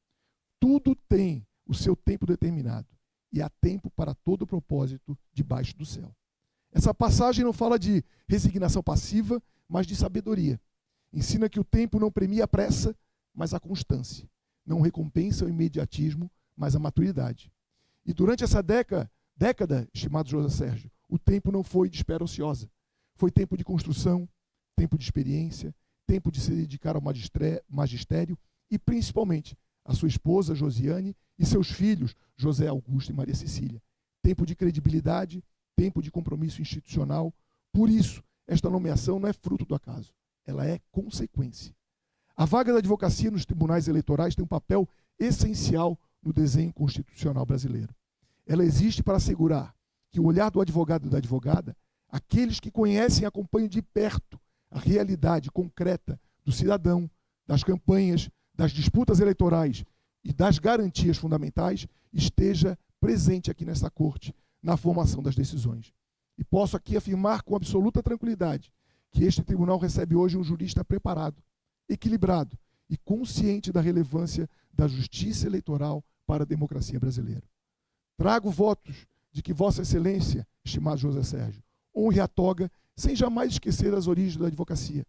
Speaker 7: Tudo tem o seu tempo determinado, e há tempo para todo propósito debaixo do céu. Essa passagem não fala de resignação passiva, mas de sabedoria. Ensina que o tempo não premia a pressa, mas a constância. Não recompensa o imediatismo, mas a maturidade. E durante essa década, estimado José Sérgio, o tempo não foi de espera ociosa. Foi tempo de construção, tempo de experiência, tempo de se dedicar ao magistério e, principalmente, a sua esposa, Josiane, e seus filhos, José Augusto e Maria Cecília. Tempo de credibilidade, tempo de compromisso institucional. Por isso, esta nomeação não é fruto do acaso, ela é consequência. A vaga da advocacia nos tribunais eleitorais tem um papel essencial no desenho constitucional brasileiro. Ela existe para assegurar que o olhar do advogado e da advogada, aqueles que conhecem e acompanham de perto a realidade concreta do cidadão, das campanhas, das disputas eleitorais e das garantias fundamentais, esteja presente aqui nessa corte, na formação das decisões. E posso aqui afirmar com absoluta tranquilidade que este tribunal recebe hoje um jurista preparado, equilibrado e consciente da relevância da justiça eleitoral para a democracia brasileira. Trago votos de que Vossa Excelência, estimado José Sérgio, honre a toga sem jamais esquecer as origens da advocacia,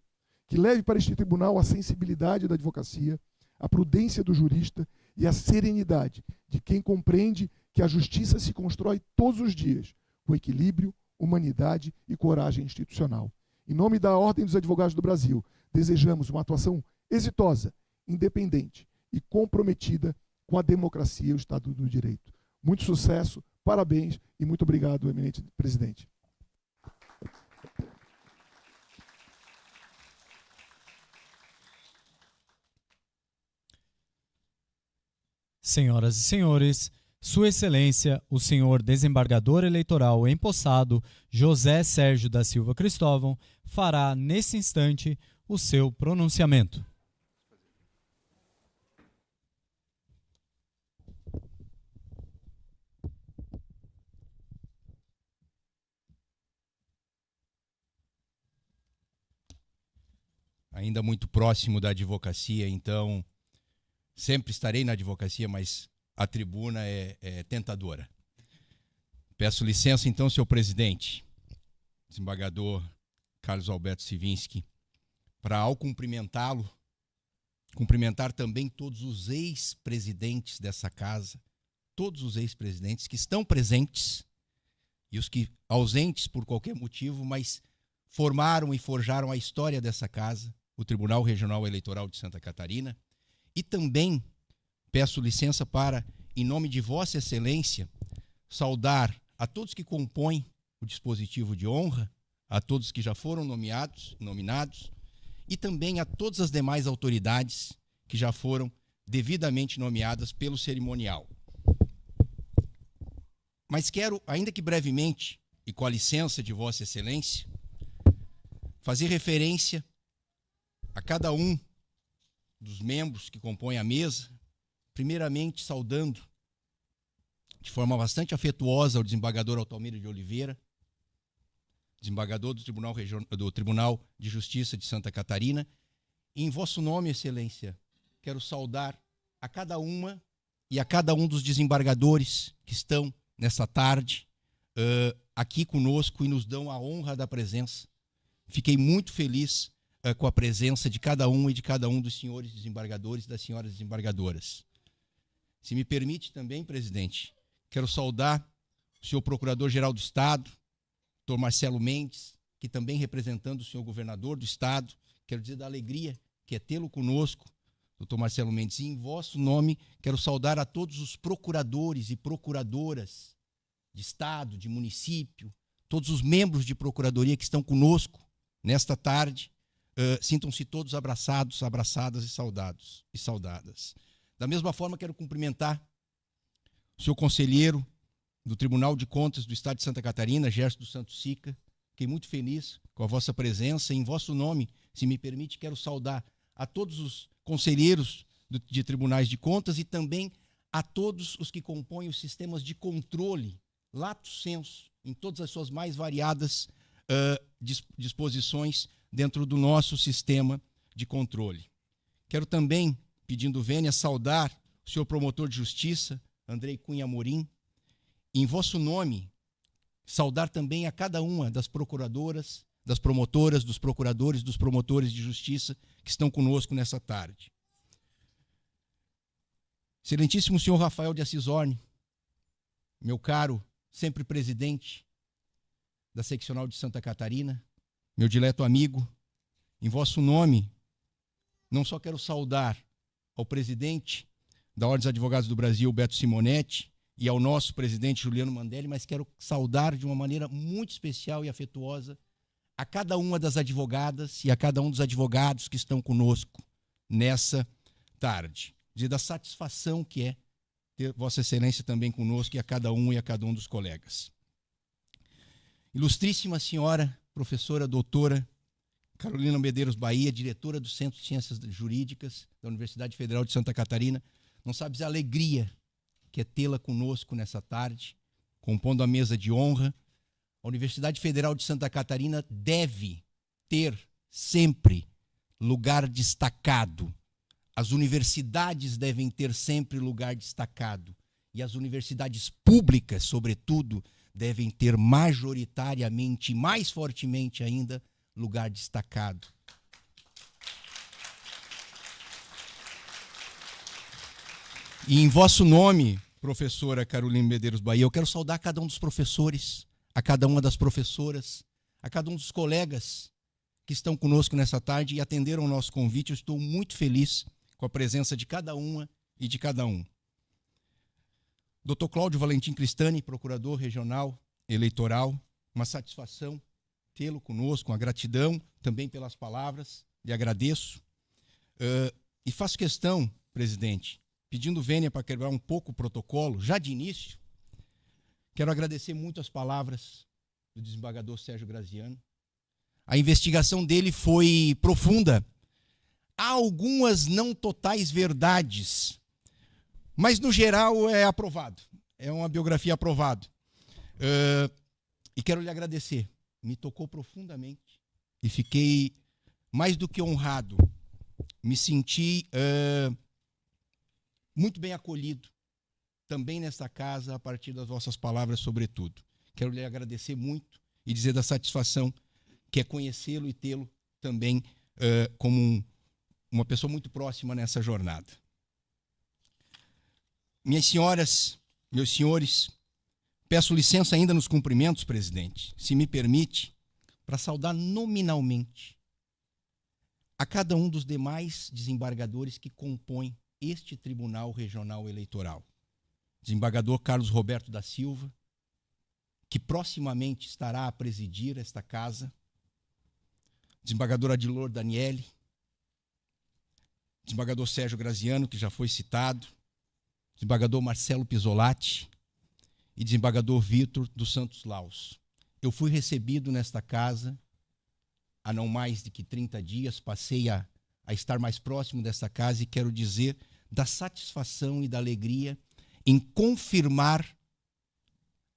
Speaker 7: que leve para este tribunal a sensibilidade da advocacia, a prudência do jurista e a serenidade de quem compreende que a justiça se constrói todos os dias com equilíbrio, humanidade e coragem institucional. Em nome da Ordem dos Advogados do Brasil, desejamos uma atuação exitosa, independente e comprometida com a democracia e o Estado do Direito. Muito sucesso, parabéns e muito obrigado, eminente presidente.
Speaker 1: Senhoras e senhores, Sua Excelência, o senhor desembargador eleitoral empossado, José Sérgio da Silva Cristóvão, fará nesse instante o seu pronunciamento.
Speaker 4: Ainda muito próximo da advocacia, então sempre estarei na advocacia, mas a tribuna é tentadora. Peço licença, então, senhor presidente, desembargador Carlos Alberto Sivinski, para, ao cumprimentá-lo, cumprimentar também todos os ex-presidentes dessa casa, todos os ex-presidentes que estão presentes e os que ausentes por qualquer motivo, mas formaram e forjaram a história dessa casa, o Tribunal Regional Eleitoral de Santa Catarina, e também peço licença para, em nome de Vossa Excelência, saudar a todos que compõem o dispositivo de honra, a todos que já foram nominados, e também a todas as demais autoridades que já foram devidamente nomeadas pelo cerimonial. Mas quero, ainda que brevemente, e com a licença de Vossa Excelência, fazer referência a cada um dos membros que compõem a mesa, primeiramente saudando de forma bastante afetuosa o desembargador Altamiro de Oliveira, desembargador do Tribunal de Justiça de Santa Catarina, e em vosso nome, Excelência, quero saudar a cada uma e a cada um dos desembargadores que estão nessa tarde aqui conosco e nos dão a honra da presença. Fiquei muito feliz com a presença de cada um e de cada um dos senhores desembargadores e das senhoras desembargadoras. Se me permite também, presidente, quero saudar o senhor Procurador-Geral do Estado, doutor Marcelo Mendes, que também representando o senhor governador do Estado, quero dizer da alegria que é tê-lo conosco, doutor Marcelo Mendes, e em vosso nome quero saudar a todos os procuradores e procuradoras de Estado, de município, todos os membros de procuradoria que estão conosco nesta tarde. Sintam-se todos abraçados, abraçadas e saudadas. Da mesma forma, quero cumprimentar o senhor conselheiro do Tribunal de Contas do Estado de Santa Catarina, Gerson dos Santos Sica. Fiquei muito feliz com a vossa presença. Em vosso nome, se me permite, quero saudar a todos os conselheiros de tribunais de contas e também a todos os que compõem os sistemas de controle, lato sensu, em todas as suas mais variadas disposições dentro do nosso sistema de controle. Quero também, pedindo vênia, saudar o senhor promotor de justiça, Andrei Cunha Amorim, e em vosso nome, saudar também a cada uma das procuradoras, das promotoras, dos procuradores, dos promotores de justiça que estão conosco nessa tarde. Excelentíssimo senhor Rafael de Assis Horne, meu caro, sempre presidente da Seccional de Santa Catarina, meu dileto amigo, em vosso nome, não só quero saudar ao presidente da Ordem dos Advogados do Brasil, Beto Simonetti, e ao nosso presidente Juliano Mandelli, mas quero saudar de uma maneira muito especial e afetuosa a cada uma das advogadas e a cada um dos advogados que estão conosco nessa tarde. Dizer da satisfação que é ter Vossa Excelência também conosco e a cada um dos colegas. Ilustríssima senhora, professora doutora Carolina Medeiros Bahia, diretora do Centro de Ciências Jurídicas da Universidade Federal de Santa Catarina, não sabes a alegria que é tê-la conosco nessa tarde, compondo a mesa de honra. A Universidade Federal de Santa Catarina deve ter sempre lugar destacado. As universidades devem ter sempre lugar destacado. E as universidades públicas, sobretudo, devem ter majoritariamente, mais fortemente ainda, lugar destacado. E em vosso nome, professora Carolina Medeiros Bahia, eu quero saudar cada um dos professores, a cada uma das professoras, a cada um dos colegas que estão conosco nessa tarde e atenderam o nosso convite. Eu estou muito feliz com a presença de cada uma e de cada um. Dr. Cláudio Valentim Cristani, procurador regional eleitoral, uma satisfação tê-lo conosco, uma gratidão também pelas palavras, lhe agradeço. E faço questão, presidente, pedindo vênia para quebrar um pouco o protocolo, já de início, quero agradecer muito as palavras do desembargador Sérgio Graziano. A investigação dele foi profunda. Há algumas não totais verdades, mas no geral é aprovado. É uma biografia aprovada. E quero lhe agradecer. Me tocou profundamente e fiquei mais do que honrado. Me senti muito bem acolhido também nesta casa a partir das vossas palavras, sobretudo. Quero lhe agradecer muito e dizer da satisfação que é conhecê-lo e tê-lo também como uma pessoa muito próxima nessa jornada. Minhas senhoras, meus senhores, peço licença ainda nos cumprimentos, presidente, se me permite, para saudar nominalmente a cada um dos demais desembargadores que compõem este Tribunal Regional Eleitoral. Desembargador Carlos Roberto da Silva, que proximamente estará a presidir esta casa, desembargador Adilor Daniele, desembargador Sérgio Graziano, que já foi citado, desembargador Marcelo Pisolatti e desembargador Vitor dos Santos Laus. Eu fui recebido nesta casa há não mais de que 30 dias, passei a estar mais próximo dessa casa e quero dizer da satisfação e da alegria em confirmar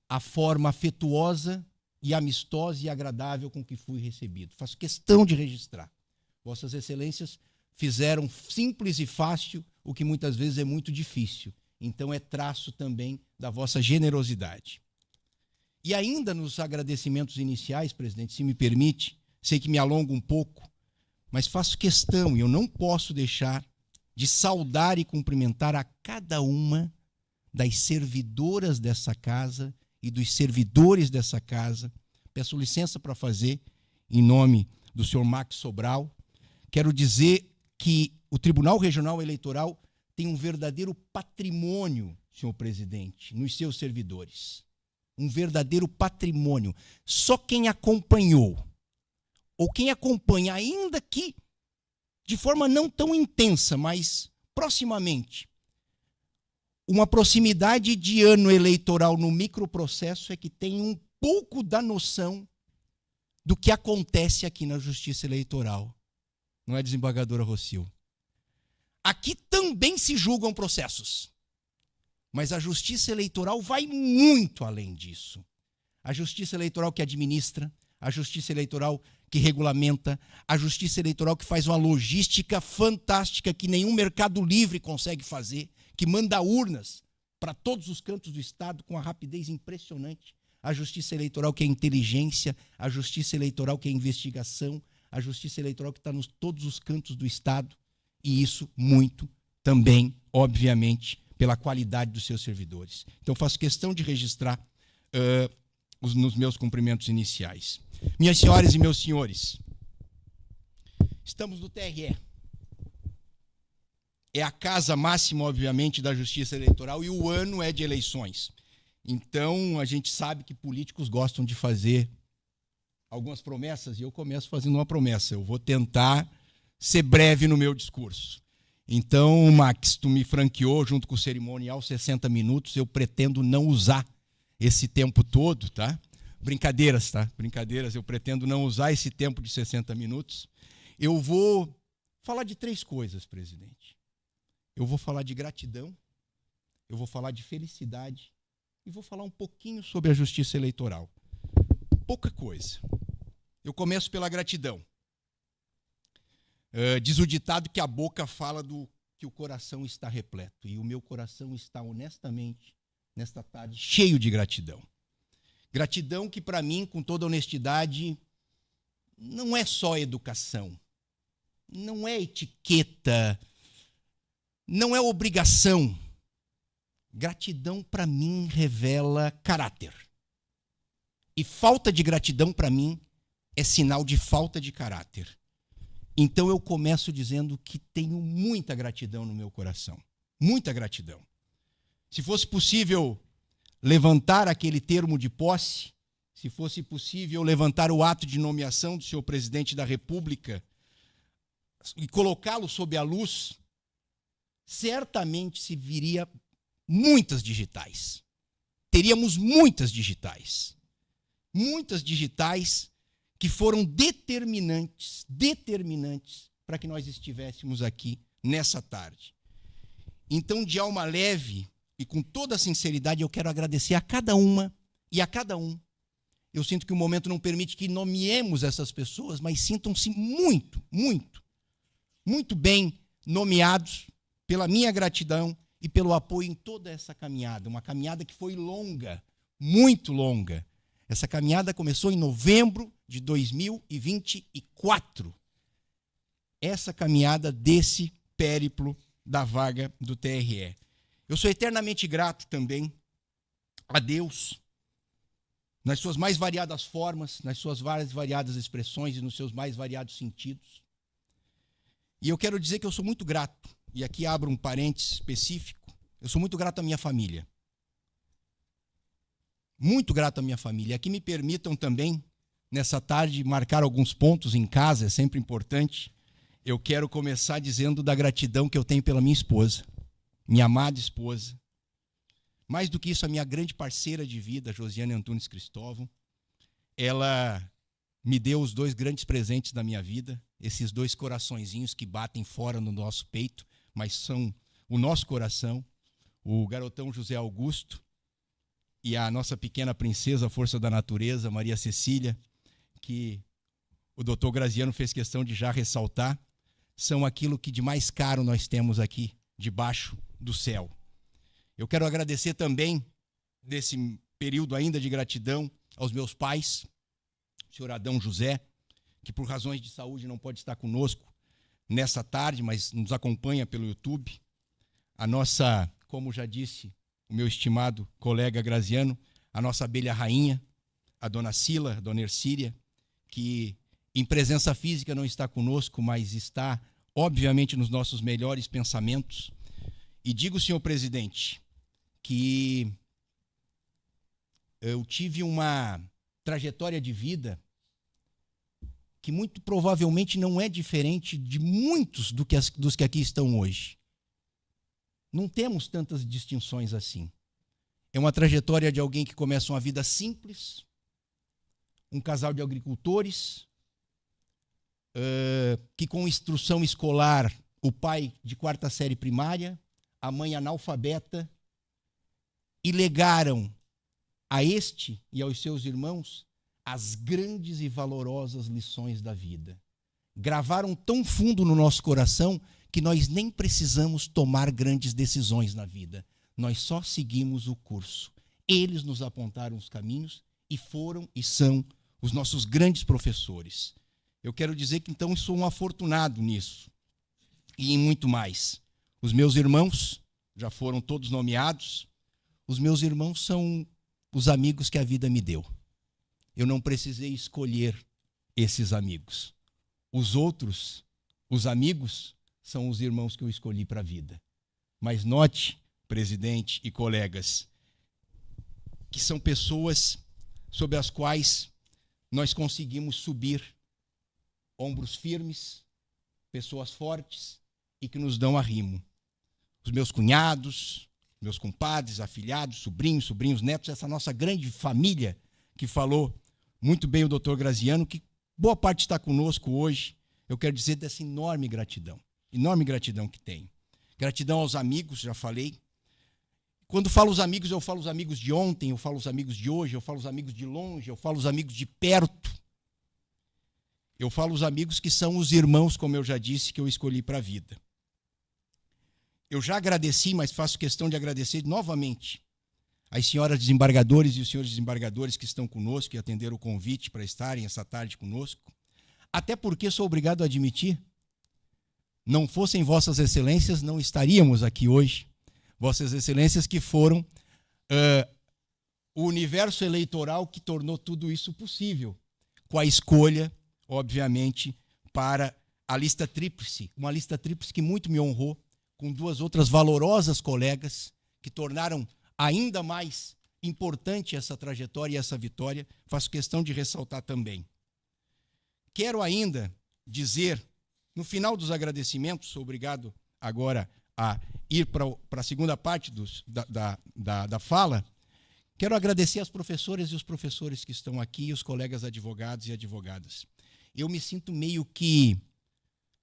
Speaker 4: a forma afetuosa e amistosa e agradável com que fui recebido. Faço questão de registrar. Vossas Excelências fizeram simples e fácil o que muitas vezes é muito difícil. Então é traço também da vossa generosidade. E ainda nos agradecimentos iniciais, presidente, se me permite, sei que me alongo um pouco, mas faço questão, e eu não posso deixar de saudar e cumprimentar a cada uma das servidoras dessa casa e dos servidores dessa casa. Peço licença para fazer, em nome do senhor Max Sobral. Quero dizer que o Tribunal Regional Eleitoral tem um verdadeiro patrimônio, senhor presidente, nos seus servidores. Um verdadeiro patrimônio. Só quem acompanhou, ou quem acompanha, ainda que de forma não tão intensa, mas proximamente, uma proximidade de ano eleitoral no microprocesso é que tem um pouco da noção do que acontece aqui na Justiça Eleitoral. Não é, desembargadora Rossio? Aqui também se julgam processos, mas a Justiça Eleitoral vai muito além disso. A Justiça Eleitoral que administra, a Justiça Eleitoral que regulamenta, a Justiça Eleitoral que faz uma logística fantástica que nenhum mercado livre consegue fazer, que manda urnas para todos os cantos do Estado com uma rapidez impressionante. A Justiça Eleitoral que é inteligência, a Justiça Eleitoral que é investigação, a Justiça Eleitoral que está nos todos os cantos do Estado, e isso muito também, obviamente, pela qualidade dos seus servidores. Então, faço questão de registrar nos meus cumprimentos iniciais. Minhas senhoras e meus senhores, estamos no TRE. É a casa máxima, obviamente, da Justiça Eleitoral e o ano é de eleições. Então, a gente sabe que políticos gostam de fazer algumas promessas e eu começo fazendo uma promessa. Eu vou tentar ser breve no meu discurso. Então, Max, tu me franqueou junto com o cerimonial 60 minutos, eu pretendo não usar esse tempo todo, tá? Brincadeiras, tá? Brincadeiras, eu pretendo não usar esse tempo de 60 minutos. Eu vou falar de 3 coisas, presidente. Eu vou falar de gratidão, eu vou falar de felicidade e vou falar um pouquinho sobre a Justiça Eleitoral. Pouca coisa. Eu começo pela gratidão. Diz o ditado que a boca fala do que o coração está repleto. E o meu coração está, honestamente, nesta tarde, cheio de gratidão. Gratidão que, para mim, com toda honestidade, não é só educação, não é etiqueta, não é obrigação. Gratidão, para mim, revela caráter. E falta de gratidão, para mim, é sinal de falta de caráter. Então eu começo dizendo que tenho muita gratidão no meu coração. Muita gratidão. Se fosse possível levantar aquele termo de posse, se fosse possível levantar o ato de nomeação do senhor presidente da República e colocá-lo sob a luz, certamente se viria muitas digitais. Teríamos muitas digitais. Muitas digitais que foram determinantes para que nós estivéssemos aqui nessa tarde. Então, de alma leve e com toda a sinceridade, eu quero agradecer a cada uma e a cada um. Eu sinto que o momento não permite que nomeemos essas pessoas, mas sintam-se muito, muito, muito bem nomeados pela minha gratidão e pelo apoio em toda essa caminhada. Uma caminhada que foi longa, muito longa. Essa caminhada começou em novembro de 2024. Essa caminhada desse périplo da vaga do TRE. Eu sou eternamente grato também a Deus, nas suas mais variadas formas, nas suas várias variadas expressões e nos seus mais variados sentidos. E eu quero dizer que eu sou muito grato, e aqui abro um parênteses específico, eu sou muito grato à minha família. Muito grato à minha família. Aqui me permitam também nessa tarde, marcar alguns pontos em casa, é sempre importante. Eu quero começar dizendo da gratidão que eu tenho pela minha esposa, minha amada esposa. Mais do que isso, a minha grande parceira de vida, Josiane Antunes Cristóvão. Ela me deu os 2 grandes presentes da minha vida, esses 2 coraçõezinhos que batem fora no nosso peito, mas são o nosso coração, o garotão José Augusto e a nossa pequena princesa, força da natureza, Maria Cecília, que o doutor Graziano fez questão de já ressaltar, são aquilo que de mais caro nós temos aqui, debaixo do céu. Eu quero agradecer também, nesse período ainda de gratidão, aos meus pais, o senhor Adão José, que por razões de saúde não pode estar conosco nessa tarde, mas nos acompanha pelo YouTube. A nossa, como já disse o meu estimado colega Graziano, a nossa abelha rainha, a dona Sila, a dona Ercília, que em presença física não está conosco, mas está, obviamente, nos nossos melhores pensamentos. E digo, senhor presidente, que eu tive uma trajetória de vida que muito provavelmente não é diferente de muitos dos que aqui estão hoje. Não temos tantas distinções assim. É uma trajetória de alguém que começa uma vida simples, um casal de agricultores, que com instrução escolar, o pai de 4ª série primária, a mãe analfabeta, e legaram a este e aos seus irmãos as grandes e valorosas lições da vida. Gravaram tão fundo no nosso coração que nós nem precisamos tomar grandes decisões na vida. Nós só seguimos o curso. Eles nos apontaram os caminhos e foram e são os nossos grandes professores. Eu quero dizer que então eu sou um afortunado nisso e em muito mais. Os meus irmãos já foram todos nomeados. Os meus irmãos são os amigos que a vida me deu. Eu não precisei escolher esses amigos. Os outros, os amigos, são os irmãos que eu escolhi para a vida. Mas note, presidente e colegas, que são pessoas sobre as quais nós conseguimos subir, ombros firmes, pessoas fortes e que nos dão arrimo. Os meus cunhados, meus compadres, afilhados, sobrinhos, netos, essa nossa grande família que falou muito bem o doutor Graziano, que boa parte está conosco hoje. Eu quero dizer dessa enorme gratidão que tenho. Gratidão aos amigos, já falei. Quando falo os amigos, eu falo os amigos de ontem, eu falo os amigos de hoje, eu falo os amigos de longe, eu falo os amigos de perto. Eu falo os amigos que são os irmãos, como eu já disse, que eu escolhi para a vida. Eu já agradeci, mas faço questão de agradecer novamente as senhoras desembargadores e os senhores desembargadores que estão conosco e atenderam o convite para estarem essa tarde conosco. Até porque sou obrigado a admitir, não fossem vossas excelências, não estaríamos aqui hoje. Vossas excelências que foram o universo eleitoral que tornou tudo isso possível, com a escolha, obviamente, para a lista tríplice, uma lista tríplice que muito me honrou, com 2 outras valorosas colegas que tornaram ainda mais importante essa trajetória e essa vitória. Faço questão de ressaltar também. Quero ainda dizer, no final dos agradecimentos, sou obrigado agora a ir para a segunda parte da fala, quero agradecer às professoras e os professores que estão aqui, e os colegas advogados e advogadas. Eu me sinto meio que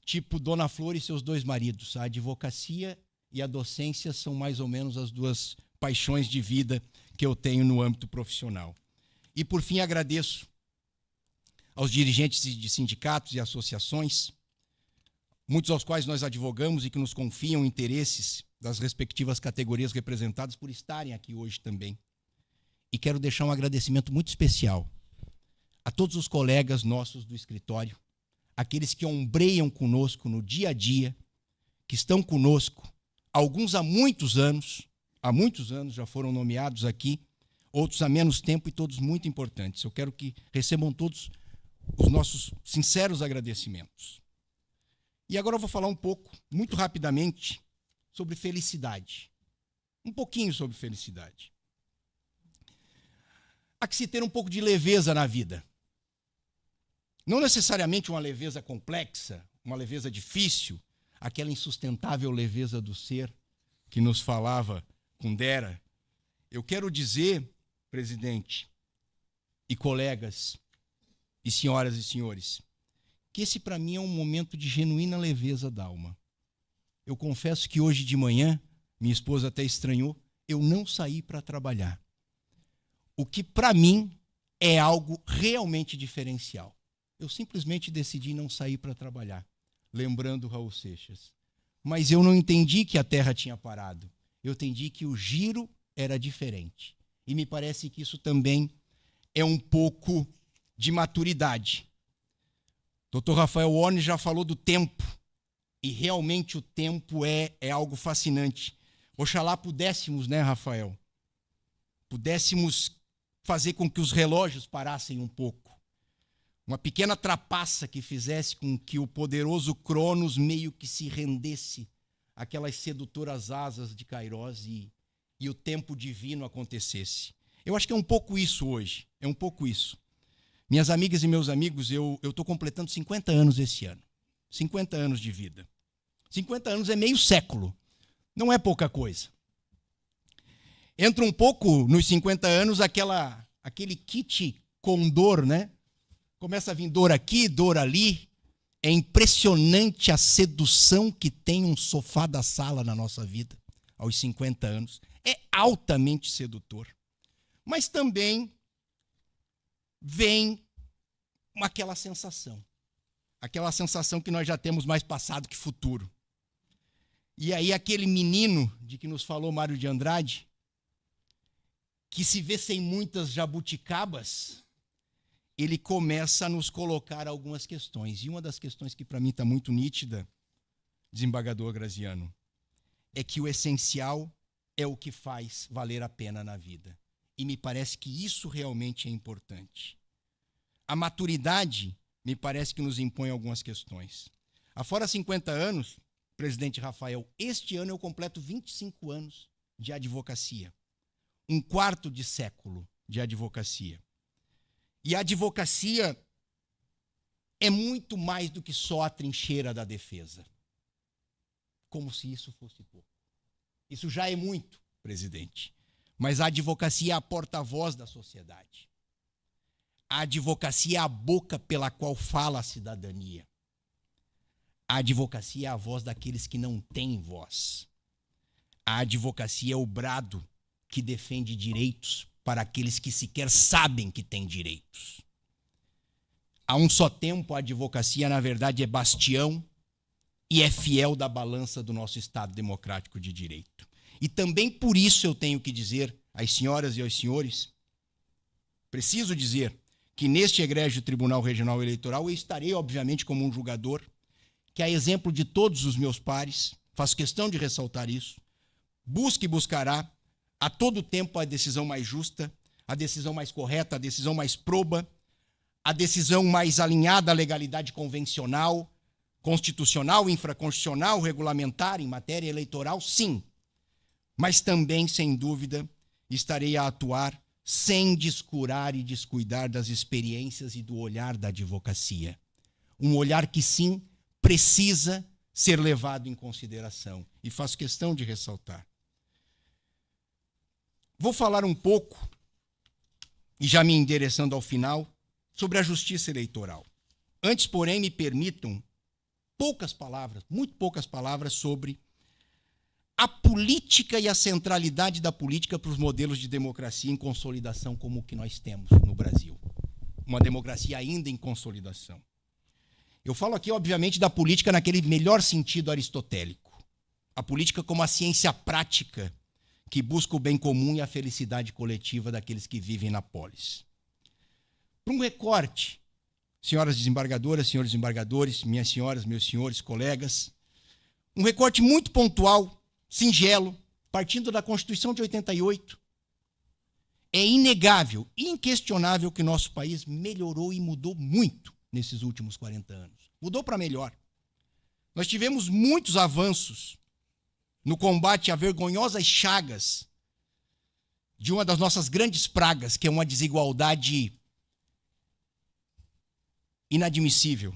Speaker 4: tipo Dona Flor e seus 2 maridos. A advocacia e a docência são mais ou menos as 2 paixões de vida que eu tenho no âmbito profissional. E, por fim, agradeço aos dirigentes de sindicatos e associações, muitos aos quais nós advogamos e que nos confiam interesses das respectivas categorias representadas por estarem aqui hoje também. E quero deixar um agradecimento muito especial a todos os colegas nossos do escritório, aqueles que ombreiam conosco no dia a dia, que estão conosco, alguns há muitos anos já foram nomeados aqui, outros há menos tempo e todos muito importantes. Eu quero que recebam todos os nossos sinceros agradecimentos. E agora eu vou falar um pouco, muito rapidamente, sobre felicidade. Um pouquinho sobre felicidade. Há que se ter um pouco de leveza na vida. Não necessariamente uma leveza complexa, uma leveza difícil, aquela insustentável leveza do ser que nos falava Kundera. Eu quero dizer, presidente, e colegas, e senhoras e senhores, que esse para mim é um momento de genuína leveza da alma. Eu confesso que hoje de manhã, minha esposa até estranhou, eu não saí para trabalhar. O que para mim é algo realmente diferencial. Eu simplesmente decidi não sair para trabalhar, lembrando Raul Seixas. Mas eu não entendi que a Terra tinha parado. Eu entendi que o giro era diferente. E me parece que isso também é um pouco de maturidade. Dr. Rafael Warner já falou do tempo. E realmente o tempo é algo fascinante. Oxalá pudéssemos, né, Rafael? Pudéssemos fazer com que os relógios parassem um pouco. Uma pequena trapaça que fizesse com que o poderoso Cronos meio que se rendesse àquelas sedutoras asas de Kairos e o tempo divino acontecesse. Eu acho que é um pouco isso hoje, é um pouco isso. Minhas amigas e meus amigos, eu estou completando 50 anos esse ano. 50 anos de vida. 50 anos é meio século, não é pouca coisa. Entra um pouco nos 50 anos aquele kit condor, né? Começa a vir dor aqui, dor ali. É impressionante a sedução que tem um sofá da sala na nossa vida, aos 50 anos. É altamente sedutor. Mas também vem aquela sensação que nós já temos mais passado que futuro. E aí aquele menino de que nos falou Mário de Andrade, que se vê sem muitas jabuticabas, ele começa a nos colocar algumas questões. E uma das questões que para mim está muito nítida, desembargador Graziano, é que o essencial é o que faz valer a pena na vida. E me parece que isso realmente é importante. A maturidade me parece que nos impõe algumas questões. Afora 50 anos, presidente Rafael, este ano eu completo 25 anos de advocacia. Um quarto de século de advocacia. E a advocacia é muito mais do que só a trincheira da defesa. Como se isso fosse pouco. Isso já é muito, presidente. Mas a advocacia é a porta-voz da sociedade. A advocacia é a boca pela qual fala a cidadania. A advocacia é a voz daqueles que não têm voz. A advocacia é o brado que defende direitos para aqueles que sequer sabem que têm direitos. A um só tempo, a advocacia, na verdade, é bastião e é fiel da balança do nosso Estado democrático de direito. E também por isso eu tenho que dizer às senhoras e aos senhores, preciso dizer que neste egrégio Tribunal Regional Eleitoral eu estarei, obviamente, como um julgador, que a exemplo de todos os meus pares, faço questão de ressaltar isso, busca e buscará a todo tempo a decisão mais justa, a decisão mais correta, a decisão mais proba, a decisão mais alinhada à legalidade convencional, constitucional, infraconstitucional, regulamentar em matéria eleitoral, sim. Mas também, sem dúvida, estarei a atuar sem descurar e descuidar das experiências e do olhar da advocacia. Um olhar que, sim, precisa ser levado em consideração. E faço questão de ressaltar. Vou falar um pouco, e já me endereçando ao final, sobre a justiça eleitoral. Antes, porém, me permitam poucas palavras, muito poucas palavras sobre a política e a centralidade da política para os modelos de democracia em consolidação como o que nós temos no Brasil. Uma democracia ainda em consolidação. Eu falo aqui, obviamente, da política naquele melhor sentido aristotélico. A política como a ciência prática que busca o bem comum e a felicidade coletiva daqueles que vivem na polis. Para um recorte, senhoras desembargadoras, senhores desembargadores, minhas senhoras, meus senhores, colegas, um recorte muito pontual, singelo, partindo da Constituição de 88. É inegável, inquestionável que nosso país melhorou e mudou muito nesses últimos 40 anos. Mudou para melhor. Nós tivemos muitos avanços no combate a vergonhosas chagas de uma das nossas grandes pragas, que é uma desigualdade inadmissível.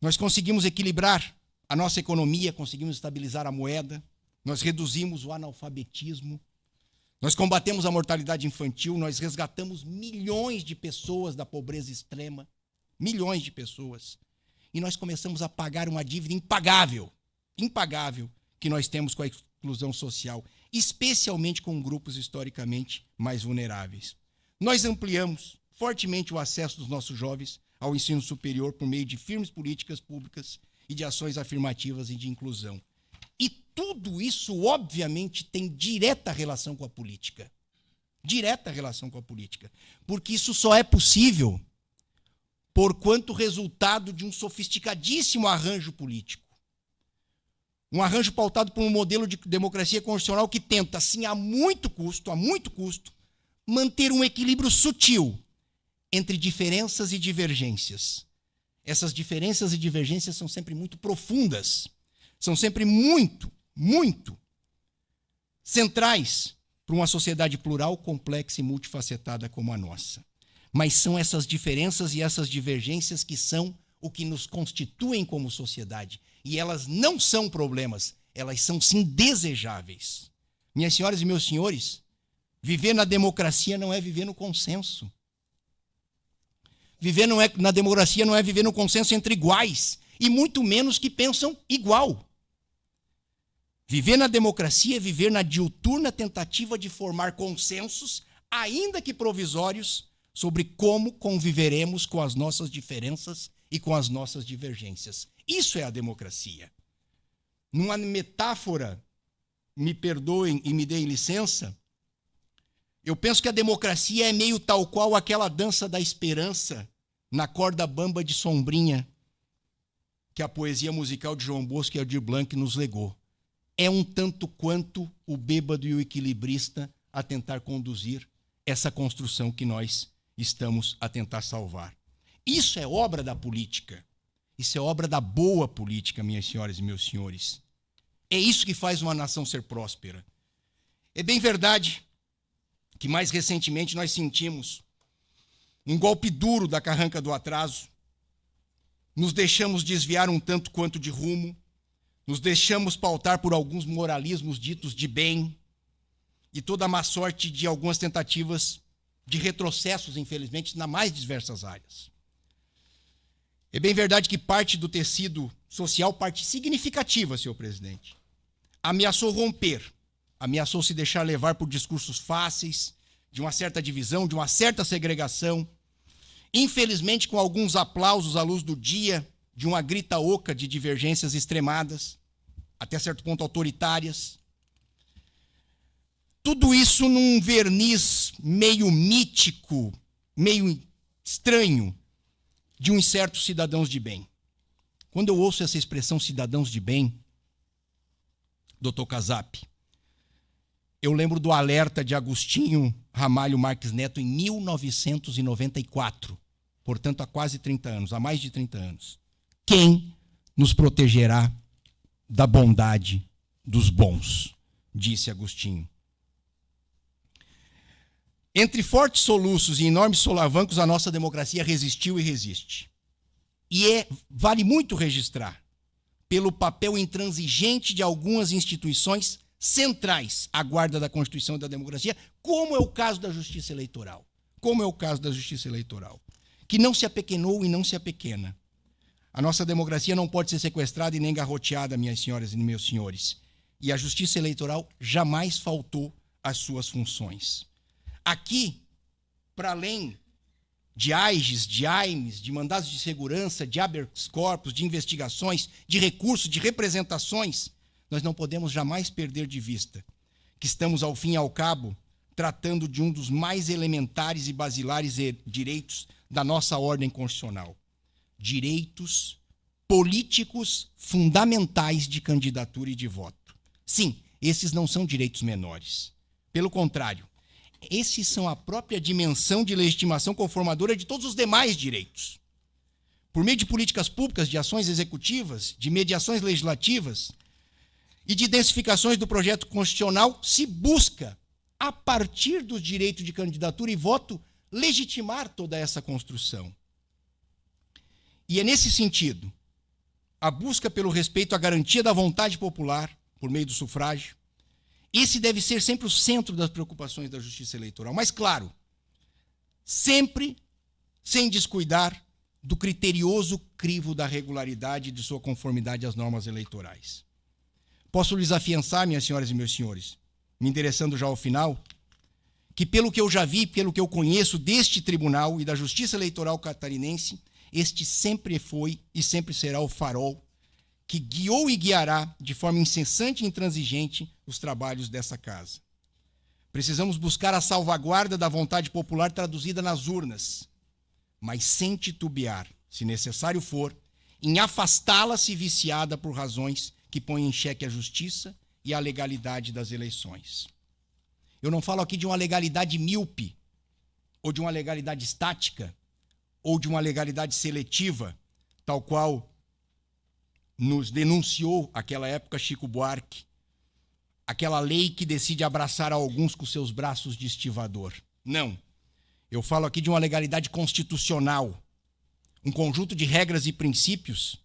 Speaker 4: Nós conseguimos equilibrar a nossa economia, conseguimos estabilizar a moeda, nós reduzimos o analfabetismo, nós combatemos a mortalidade infantil, nós resgatamos milhões de pessoas da pobreza extrema, milhões de pessoas, e nós começamos a pagar uma dívida impagável, que nós temos com a exclusão social, especialmente com grupos historicamente mais vulneráveis. Nós ampliamos fortemente o acesso dos nossos jovens ao ensino superior por meio de firmes políticas públicas e de ações afirmativas e de inclusão. E tudo isso, obviamente, tem direta relação com a política. Direta relação com a política. Porque isso só é possível porquanto resultado de um sofisticadíssimo arranjo político. Um arranjo pautado por um modelo de democracia constitucional que tenta, assim, a muito custo, manter um equilíbrio sutil entre diferenças e divergências. Essas diferenças e divergências são sempre muito profundas, são sempre muito centrais para uma sociedade plural, complexa e multifacetada como a nossa. Mas são essas diferenças e essas divergências que são o que nos constituem como sociedade. E elas não são problemas, elas são sim desejáveis. Minhas senhoras e meus senhores, viver na democracia não é viver no consenso. Viver na democracia não é viver no consenso entre iguais, e muito menos que pensam igual. Viver na democracia é viver na diuturna tentativa de formar consensos, ainda que provisórios, sobre como conviveremos com as nossas diferenças e com as nossas divergências. Isso é a democracia. Numa metáfora, me perdoem e me deem licença, eu penso que a democracia é meio tal qual aquela dança da esperança na corda bamba de Sombrinha que a poesia musical de João Bosco e Aldir Blanc nos legou. É um tanto quanto o bêbado e o equilibrista a tentar conduzir essa construção que nós estamos a tentar salvar. Isso é obra da política. Isso é obra da boa política, minhas senhoras e meus senhores. É isso que faz uma nação ser próspera. É bem verdade que mais recentemente nós sentimos um golpe duro da carranca do atraso, nos deixamos desviar um tanto quanto de rumo, nos deixamos pautar por alguns moralismos ditos de bem e toda a má sorte de algumas tentativas de retrocessos, infelizmente, nas mais diversas áreas. É bem verdade que parte do tecido social, parte significativa, senhor presidente, ameaçou romper, ameaçou se deixar levar por discursos fáceis, de uma certa divisão, de uma certa segregação, infelizmente com alguns aplausos à luz do dia, de uma grita oca de divergências extremadas, até certo ponto autoritárias. Tudo isso num verniz meio mítico, meio estranho, de uns certos cidadãos de bem. Quando eu ouço essa expressão cidadãos de bem, doutor Casap, eu lembro do alerta de Agostinho Ramalho Marques Neto em 1994, portanto há quase 30 anos, há mais de 30 anos. Quem nos protegerá da bondade dos bons? Disse Agostinho. Entre fortes soluços e enormes solavancos, a nossa democracia resistiu e resiste. E vale muito registrar, pelo papel intransigente de algumas instituições centrais à guarda da Constituição e da democracia, como é o caso da Justiça Eleitoral. Que não se apequenou e não se apequena. A nossa democracia não pode ser sequestrada e nem garroteada, minhas senhoras e meus senhores. E a Justiça Eleitoral jamais faltou às suas funções. Aqui, para além de AIGES, de AIMES, de mandados de segurança, de habeas corpus, de investigações, de recursos, de representações, nós não podemos jamais perder de vista que estamos, ao fim e ao cabo, tratando de um dos mais elementares e basilares direitos da nossa ordem constitucional. Direitos políticos fundamentais de candidatura e de voto. Sim, esses não são direitos menores. Pelo contrário, esses são a própria dimensão de legitimação conformadora de todos os demais direitos. Por meio de políticas públicas, de ações executivas, de mediações legislativas e de densificações do projeto constitucional, se busca, a partir do direito de candidatura e voto, legitimar toda essa construção. E é nesse sentido, a busca pelo respeito à garantia da vontade popular, por meio do sufrágio, esse deve ser sempre o centro das preocupações da justiça eleitoral. Mas, claro, sempre sem descuidar do criterioso crivo da regularidade e de sua conformidade às normas eleitorais. Posso lhes afiançar, minhas senhoras e meus senhores, me endereçando já ao final, que pelo que eu já vi, pelo que eu conheço deste tribunal e da justiça eleitoral catarinense, este sempre foi e sempre será o farol que guiou e guiará de forma incessante e intransigente os trabalhos dessa casa. Precisamos buscar a salvaguarda da vontade popular traduzida nas urnas, mas sem titubear, se necessário for, em afastá-la se viciada por razões que põem em xeque a justiça e a legalidade das eleições. Eu não falo aqui de uma legalidade míope, ou de uma legalidade estática, ou de uma legalidade seletiva, tal qual nos denunciou àquela época Chico Buarque, aquela lei que decide abraçar a alguns com seus braços de estivador. Não. Eu falo aqui de uma legalidade constitucional, um conjunto de regras e princípios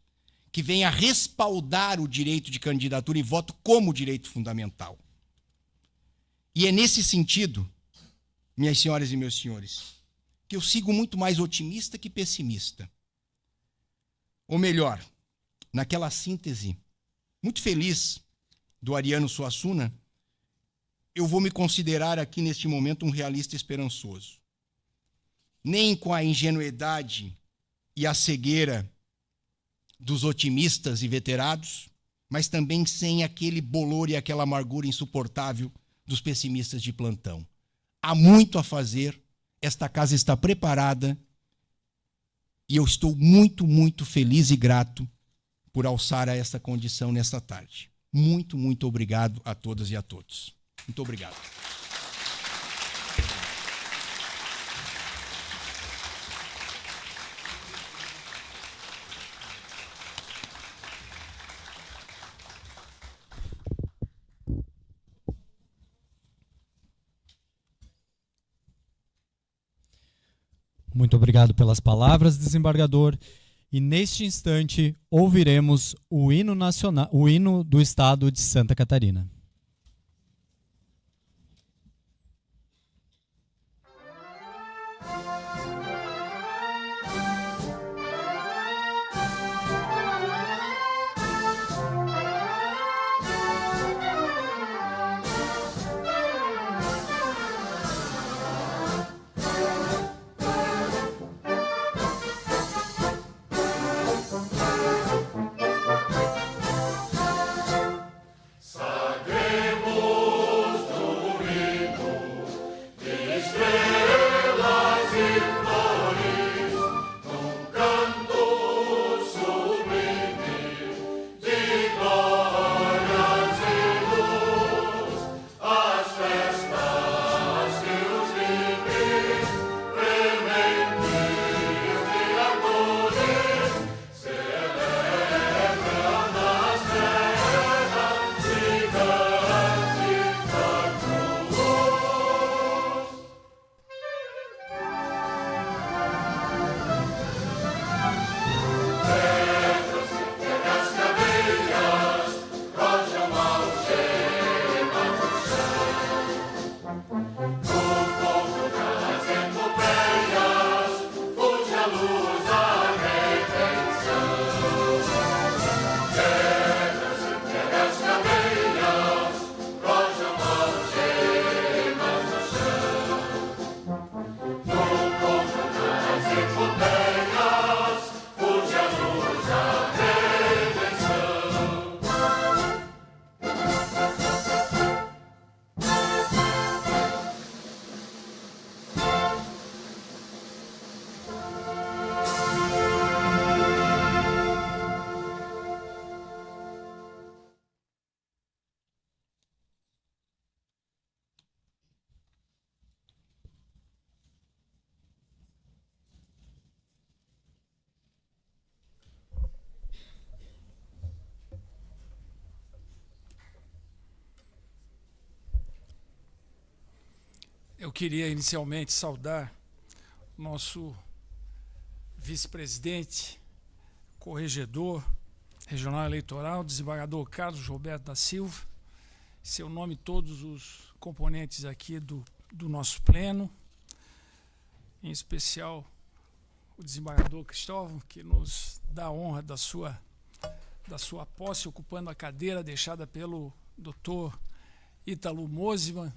Speaker 4: que vem a respaldar o direito de candidatura e voto como direito fundamental. E é nesse sentido, minhas senhoras e meus senhores, que eu sigo muito mais otimista que pessimista. Ou melhor, naquela síntese muito feliz do Ariano Suassuna, eu vou me considerar aqui neste momento um realista esperançoso. Nem com a ingenuidade e a cegueira dos otimistas e veterados, mas também sem aquele bolor e aquela amargura insuportável dos pessimistas de plantão. Há muito a fazer, esta casa está preparada e eu estou muito, muito feliz e grato por alçar a esta condição nesta tarde. Muito, muito obrigado a todas e a todos. Muito obrigado.
Speaker 1: Muito obrigado pelas palavras, desembargador. E neste instante ouviremos o hino nacional, o hino do Estado de Santa Catarina.
Speaker 2: Eu queria inicialmente saudar o nosso vice-presidente, Corregedor Regional Eleitoral, desembargador Carlos Roberto da Silva, em seu nome todos os componentes aqui do nosso pleno, em especial o desembargador Cristóvão, que nos dá a honra da sua posse, ocupando a cadeira deixada pelo doutor Ítalo Mosiman,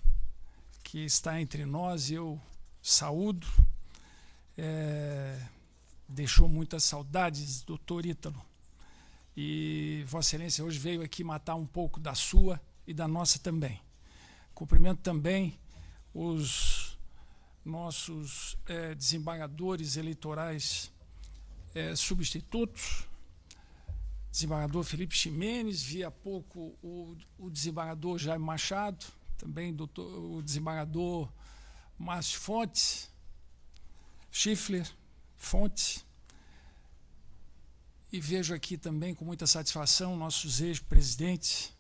Speaker 2: que está entre nós, e eu saúdo. Deixou muitas saudades, doutor Ítalo. E Vossa Excelência hoje veio aqui matar um pouco da sua e da nossa também. Cumprimento também os nossos desembargadores eleitorais substitutos, desembargador Felipe Ximenes, vi há pouco o desembargador Jaime Machado, também o desembargador Márcio Schiffler Fontes, e vejo aqui também com muita satisfação nossos ex-presidentes,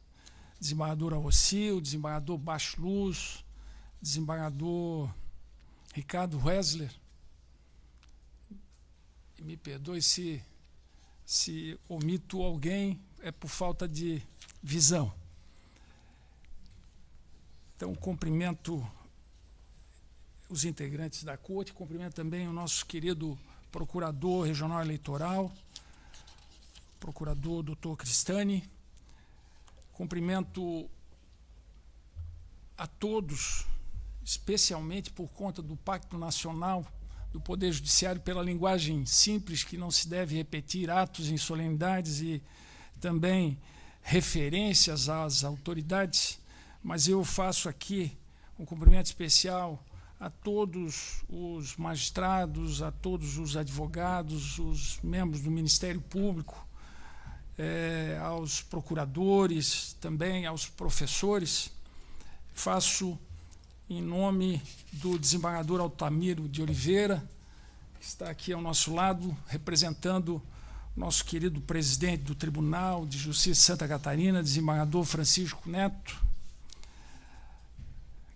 Speaker 2: desembargador Arrocio, desembargador Baixo Luz, desembargador Ricardo Wessler. E me perdoe se omito alguém, é por falta de visão. Então, cumprimento os integrantes da Corte, cumprimento também o nosso querido Procurador Regional Eleitoral, Procurador Dr. Cristani. Cumprimento a todos, especialmente por conta do Pacto Nacional do Poder Judiciário, pela linguagem simples, que não se deve repetir atos em solenidades e também referências às autoridades, mas eu faço aqui um cumprimento especial a todos os magistrados, a todos os advogados, os membros do Ministério Público, aos procuradores, também aos professores. Faço em nome do desembargador Altamiro de Oliveira, que está aqui ao nosso lado, representando o nosso querido presidente do Tribunal de Justiça de Santa Catarina, desembargador Francisco Neto.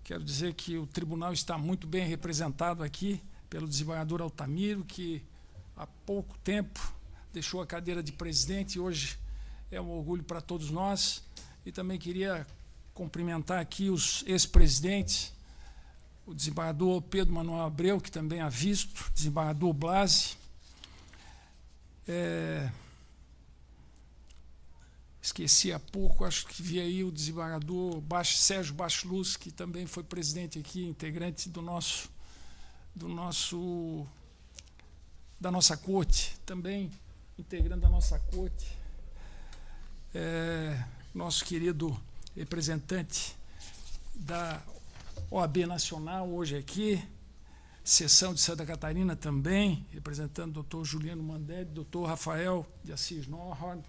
Speaker 2: Quero dizer que o tribunal está muito bem representado aqui pelo desembargador Altamiro, que há pouco tempo deixou a cadeira de presidente e hoje é um orgulho para todos nós. E também queria cumprimentar aqui os ex-presidentes, o desembargador Pedro Manuel Abreu, que também há visto, desembargador Blasi. Esqueci há pouco, acho que vi aí o desembargador Sérgio Baixo Luz, que também foi presidente aqui, integrante da nossa corte, também integrando a nossa corte. Nosso querido representante da OAB Nacional, hoje aqui, Seção de Santa Catarina também, representando o doutor Juliano Mandelli, doutor Rafael de Assis Norhorn.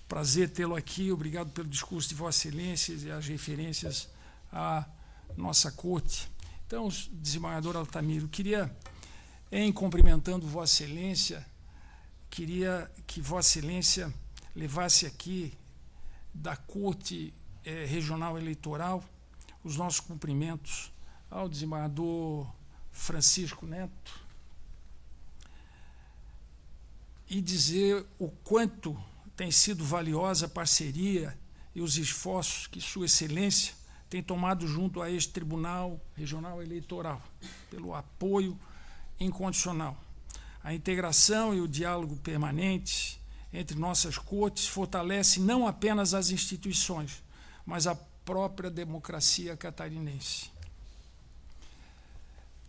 Speaker 2: Prazer tê-lo aqui, obrigado pelo discurso de Vossa Excelência e as referências à nossa corte. Então, desembargador Altamiro, queria, em cumprimentando Vossa Excelência, queria que Vossa Excelência levasse aqui da Corte Regional Eleitoral os nossos cumprimentos ao desembargador Francisco Neto e dizer o quanto tem sido valiosa a parceria e os esforços que Sua Excelência tem tomado junto a este Tribunal Regional Eleitoral, pelo apoio incondicional. A integração e o diálogo permanente entre nossas cortes fortalece não apenas as instituições, mas a própria democracia catarinense.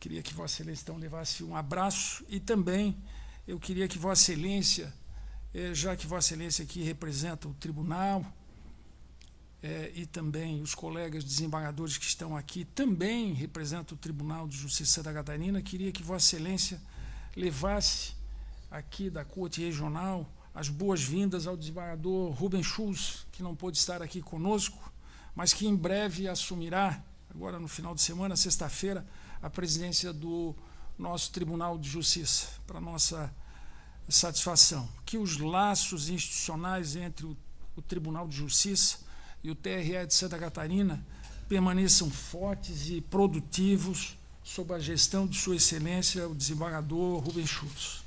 Speaker 2: Queria que Vossa Excelência então levasse um abraço e também eu queria que Vossa Excelência, já que Vossa Excelência aqui representa o tribunal e também os colegas desembargadores que estão aqui também representam o Tribunal de Justiça de Santa Catarina, queria que Vossa Excelência levasse aqui da Corte Regional as boas-vindas ao desembargador Rubens Schulz, que não pôde estar aqui conosco, mas que em breve assumirá, agora no final de semana, sexta-feira, a presidência do nosso Tribunal de Justiça, para nossa satisfação. Que os laços institucionais entre o Tribunal de Justiça e o TRE de Santa Catarina permaneçam fortes e produtivos sob a gestão de Sua Excelência, o desembargador Rubens Schulz.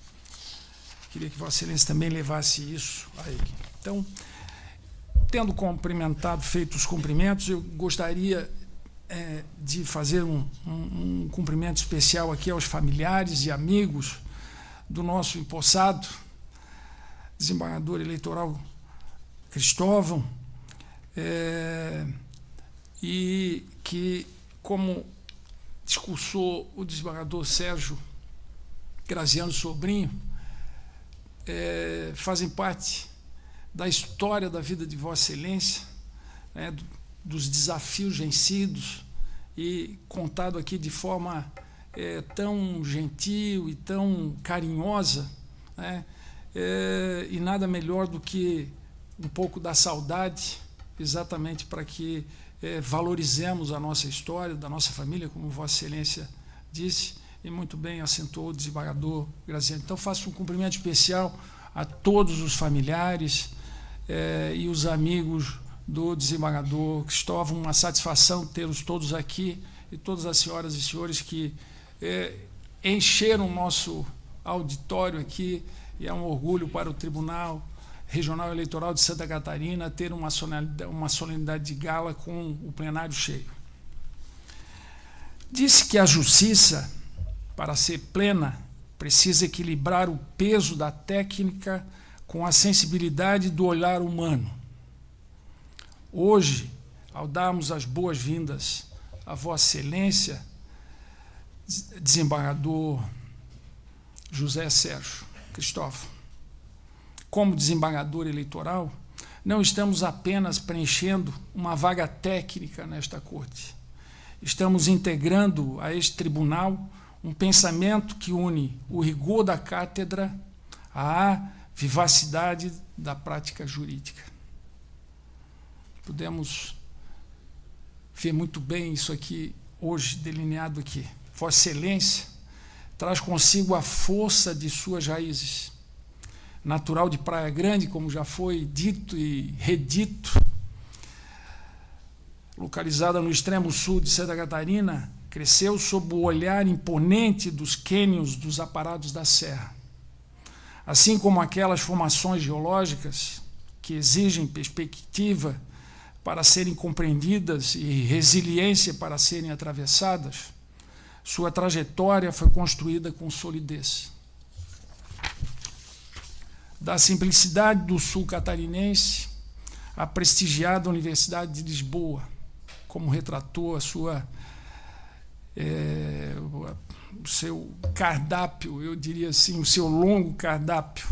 Speaker 2: Queria que Vossa Excelência também levasse isso a ele. Então, tendo cumprimentado, feito os cumprimentos, eu gostaria de fazer um cumprimento especial aqui aos familiares e amigos do nosso empossado, desembargador eleitoral Cristóvão, e que, como discursou o desembargador Sérgio Graziano Sobrinho, fazem parte da história da vida de Vossa Excelência, né, dos desafios vencidos, e contado aqui de forma tão gentil e tão carinhosa, né, e nada melhor do que um pouco da saudade, exatamente para que valorizemos a nossa história, da nossa família, como Vossa Excelência disse, e muito bem acentuou o desembargador Graziano. Então, faço um cumprimento especial a todos os familiares e os amigos do desembargador Cristóvão. Uma satisfação tê-los todos aqui, e todas as senhoras e senhores que encheram o nosso auditório aqui, e é um orgulho para o Tribunal Regional Eleitoral de Santa Catarina ter uma solenidade de gala com o plenário cheio. Disse que a justiça, para ser plena, precisa equilibrar o peso da técnica com a sensibilidade do olhar humano. Hoje, ao darmos as boas-vindas a Vossa Excelência, desembargador José Sérgio Cristóvão, como desembargador eleitoral, não estamos apenas preenchendo uma vaga técnica nesta corte. Estamos integrando a este tribunal um pensamento que une o rigor da cátedra à vivacidade da prática jurídica. Podemos ver muito bem isso aqui hoje delineado aqui. Vossa Excelência traz consigo a força de suas raízes. Natural de Praia Grande, como já foi dito e redito, localizada no extremo sul de Santa Catarina, cresceu sob o olhar imponente dos cânions dos aparados da serra. Assim como aquelas formações geológicas que exigem perspectiva para serem compreendidas e resiliência para serem atravessadas, sua trajetória foi construída com solidez. Da simplicidade do sul catarinense à prestigiada Universidade de Lisboa, como retratou o seu cardápio, eu diria assim, o seu longo cardápio.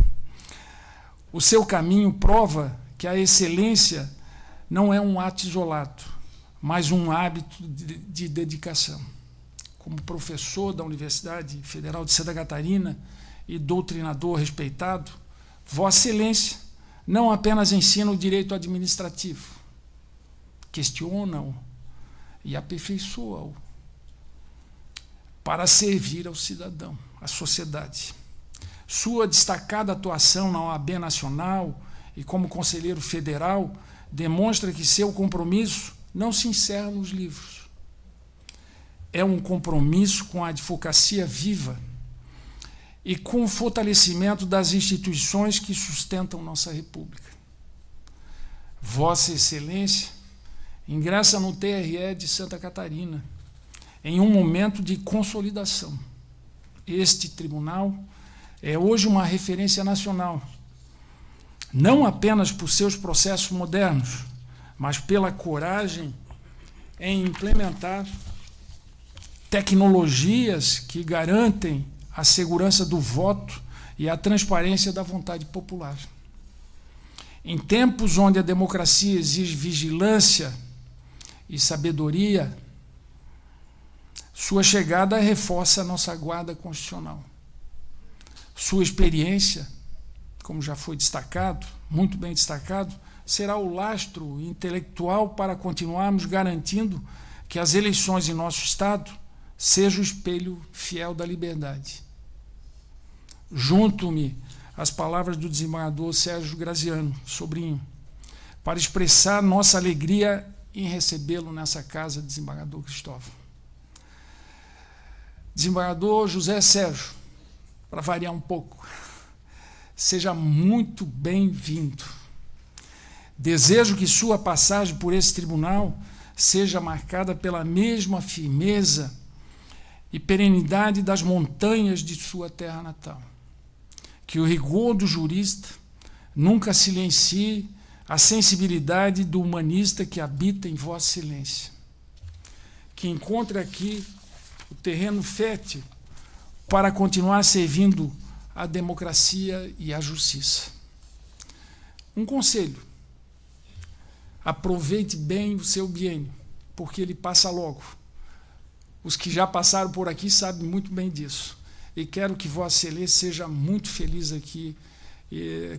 Speaker 2: O seu caminho prova que a excelência não é um ato isolado, mas um hábito de dedicação. Como professor da Universidade Federal de Santa Catarina e doutrinador respeitado, Vossa Excelência não apenas ensina o direito administrativo, questiona-o e aperfeiçoa-o para servir ao cidadão, à sociedade. Sua destacada atuação na OAB Nacional e como conselheiro federal demonstra que seu compromisso não se encerra nos livros. É um compromisso com a advocacia viva e com o fortalecimento das instituições que sustentam nossa República. Vossa Excelência ingressa no TRE de Santa Catarina em um momento de consolidação. Este tribunal é hoje uma referência nacional, não apenas por seus processos modernos, mas pela coragem em implementar tecnologias que garantem a segurança do voto e a transparência da vontade popular. Em tempos onde a democracia exige vigilância e sabedoria, sua chegada reforça a nossa guarda constitucional. Sua experiência, como já foi destacado, muito bem destacado, será o lastro intelectual para continuarmos garantindo que as eleições em nosso Estado sejam o espelho fiel da liberdade. Junto-me às palavras do desembargador Sérgio Graziano Sobrinho, para expressar nossa alegria em recebê-lo nessa casa, desembargador Cristóvão. Desembargador José Sérgio, para variar um pouco, seja muito bem-vindo. Desejo que sua passagem por esse tribunal seja marcada pela mesma firmeza e perenidade das montanhas de sua terra natal. Que o rigor do jurista nunca silencie a sensibilidade do humanista que habita em Vossa Excelência. Que encontre aqui o terreno fértil para continuar servindo a democracia e a justiça. Um conselho: aproveite bem o seu biênio, porque ele passa logo. Os que já passaram por aqui sabem muito bem disso. E quero que Vossa Excelência seja muito feliz aqui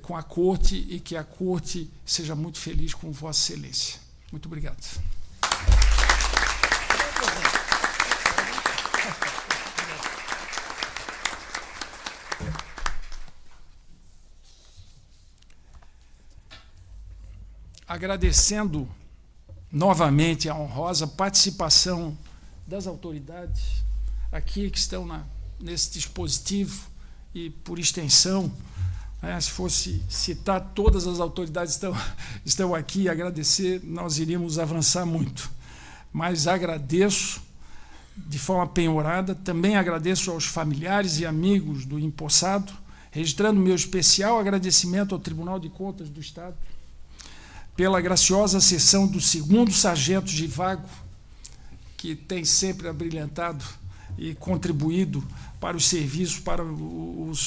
Speaker 2: com a Corte e que a Corte seja muito feliz com Vossa Excelência. Muito obrigado. Agradecendo novamente a honrosa participação das autoridades aqui que estão nesse dispositivo e, por extensão, se fosse citar todas as autoridades estão aqui e agradecer, nós iríamos avançar muito. Mas agradeço de forma penhorada, também agradeço aos familiares e amigos do empossado, registrando meu especial agradecimento ao Tribunal de Contas do Estado, pela graciosa sessão do 2º Sargento Givago, que tem sempre abrilhantado e contribuído para os serviços,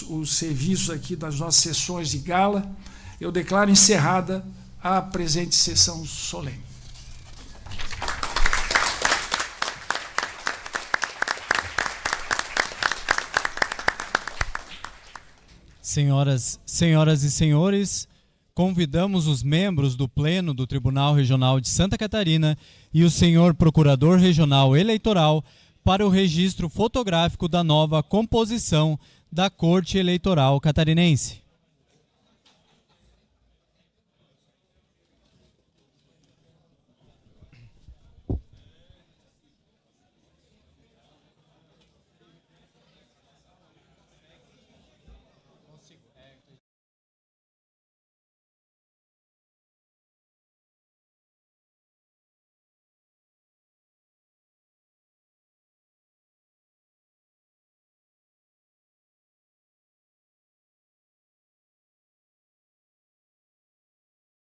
Speaker 2: os serviços aqui das nossas sessões de gala. Eu declaro encerrada a presente sessão solene.
Speaker 1: Senhoras e senhores, convidamos os membros do Pleno do Tribunal Regional de Santa Catarina e o senhor Procurador Regional Eleitoral para o registro fotográfico da nova composição da Corte Eleitoral Catarinense.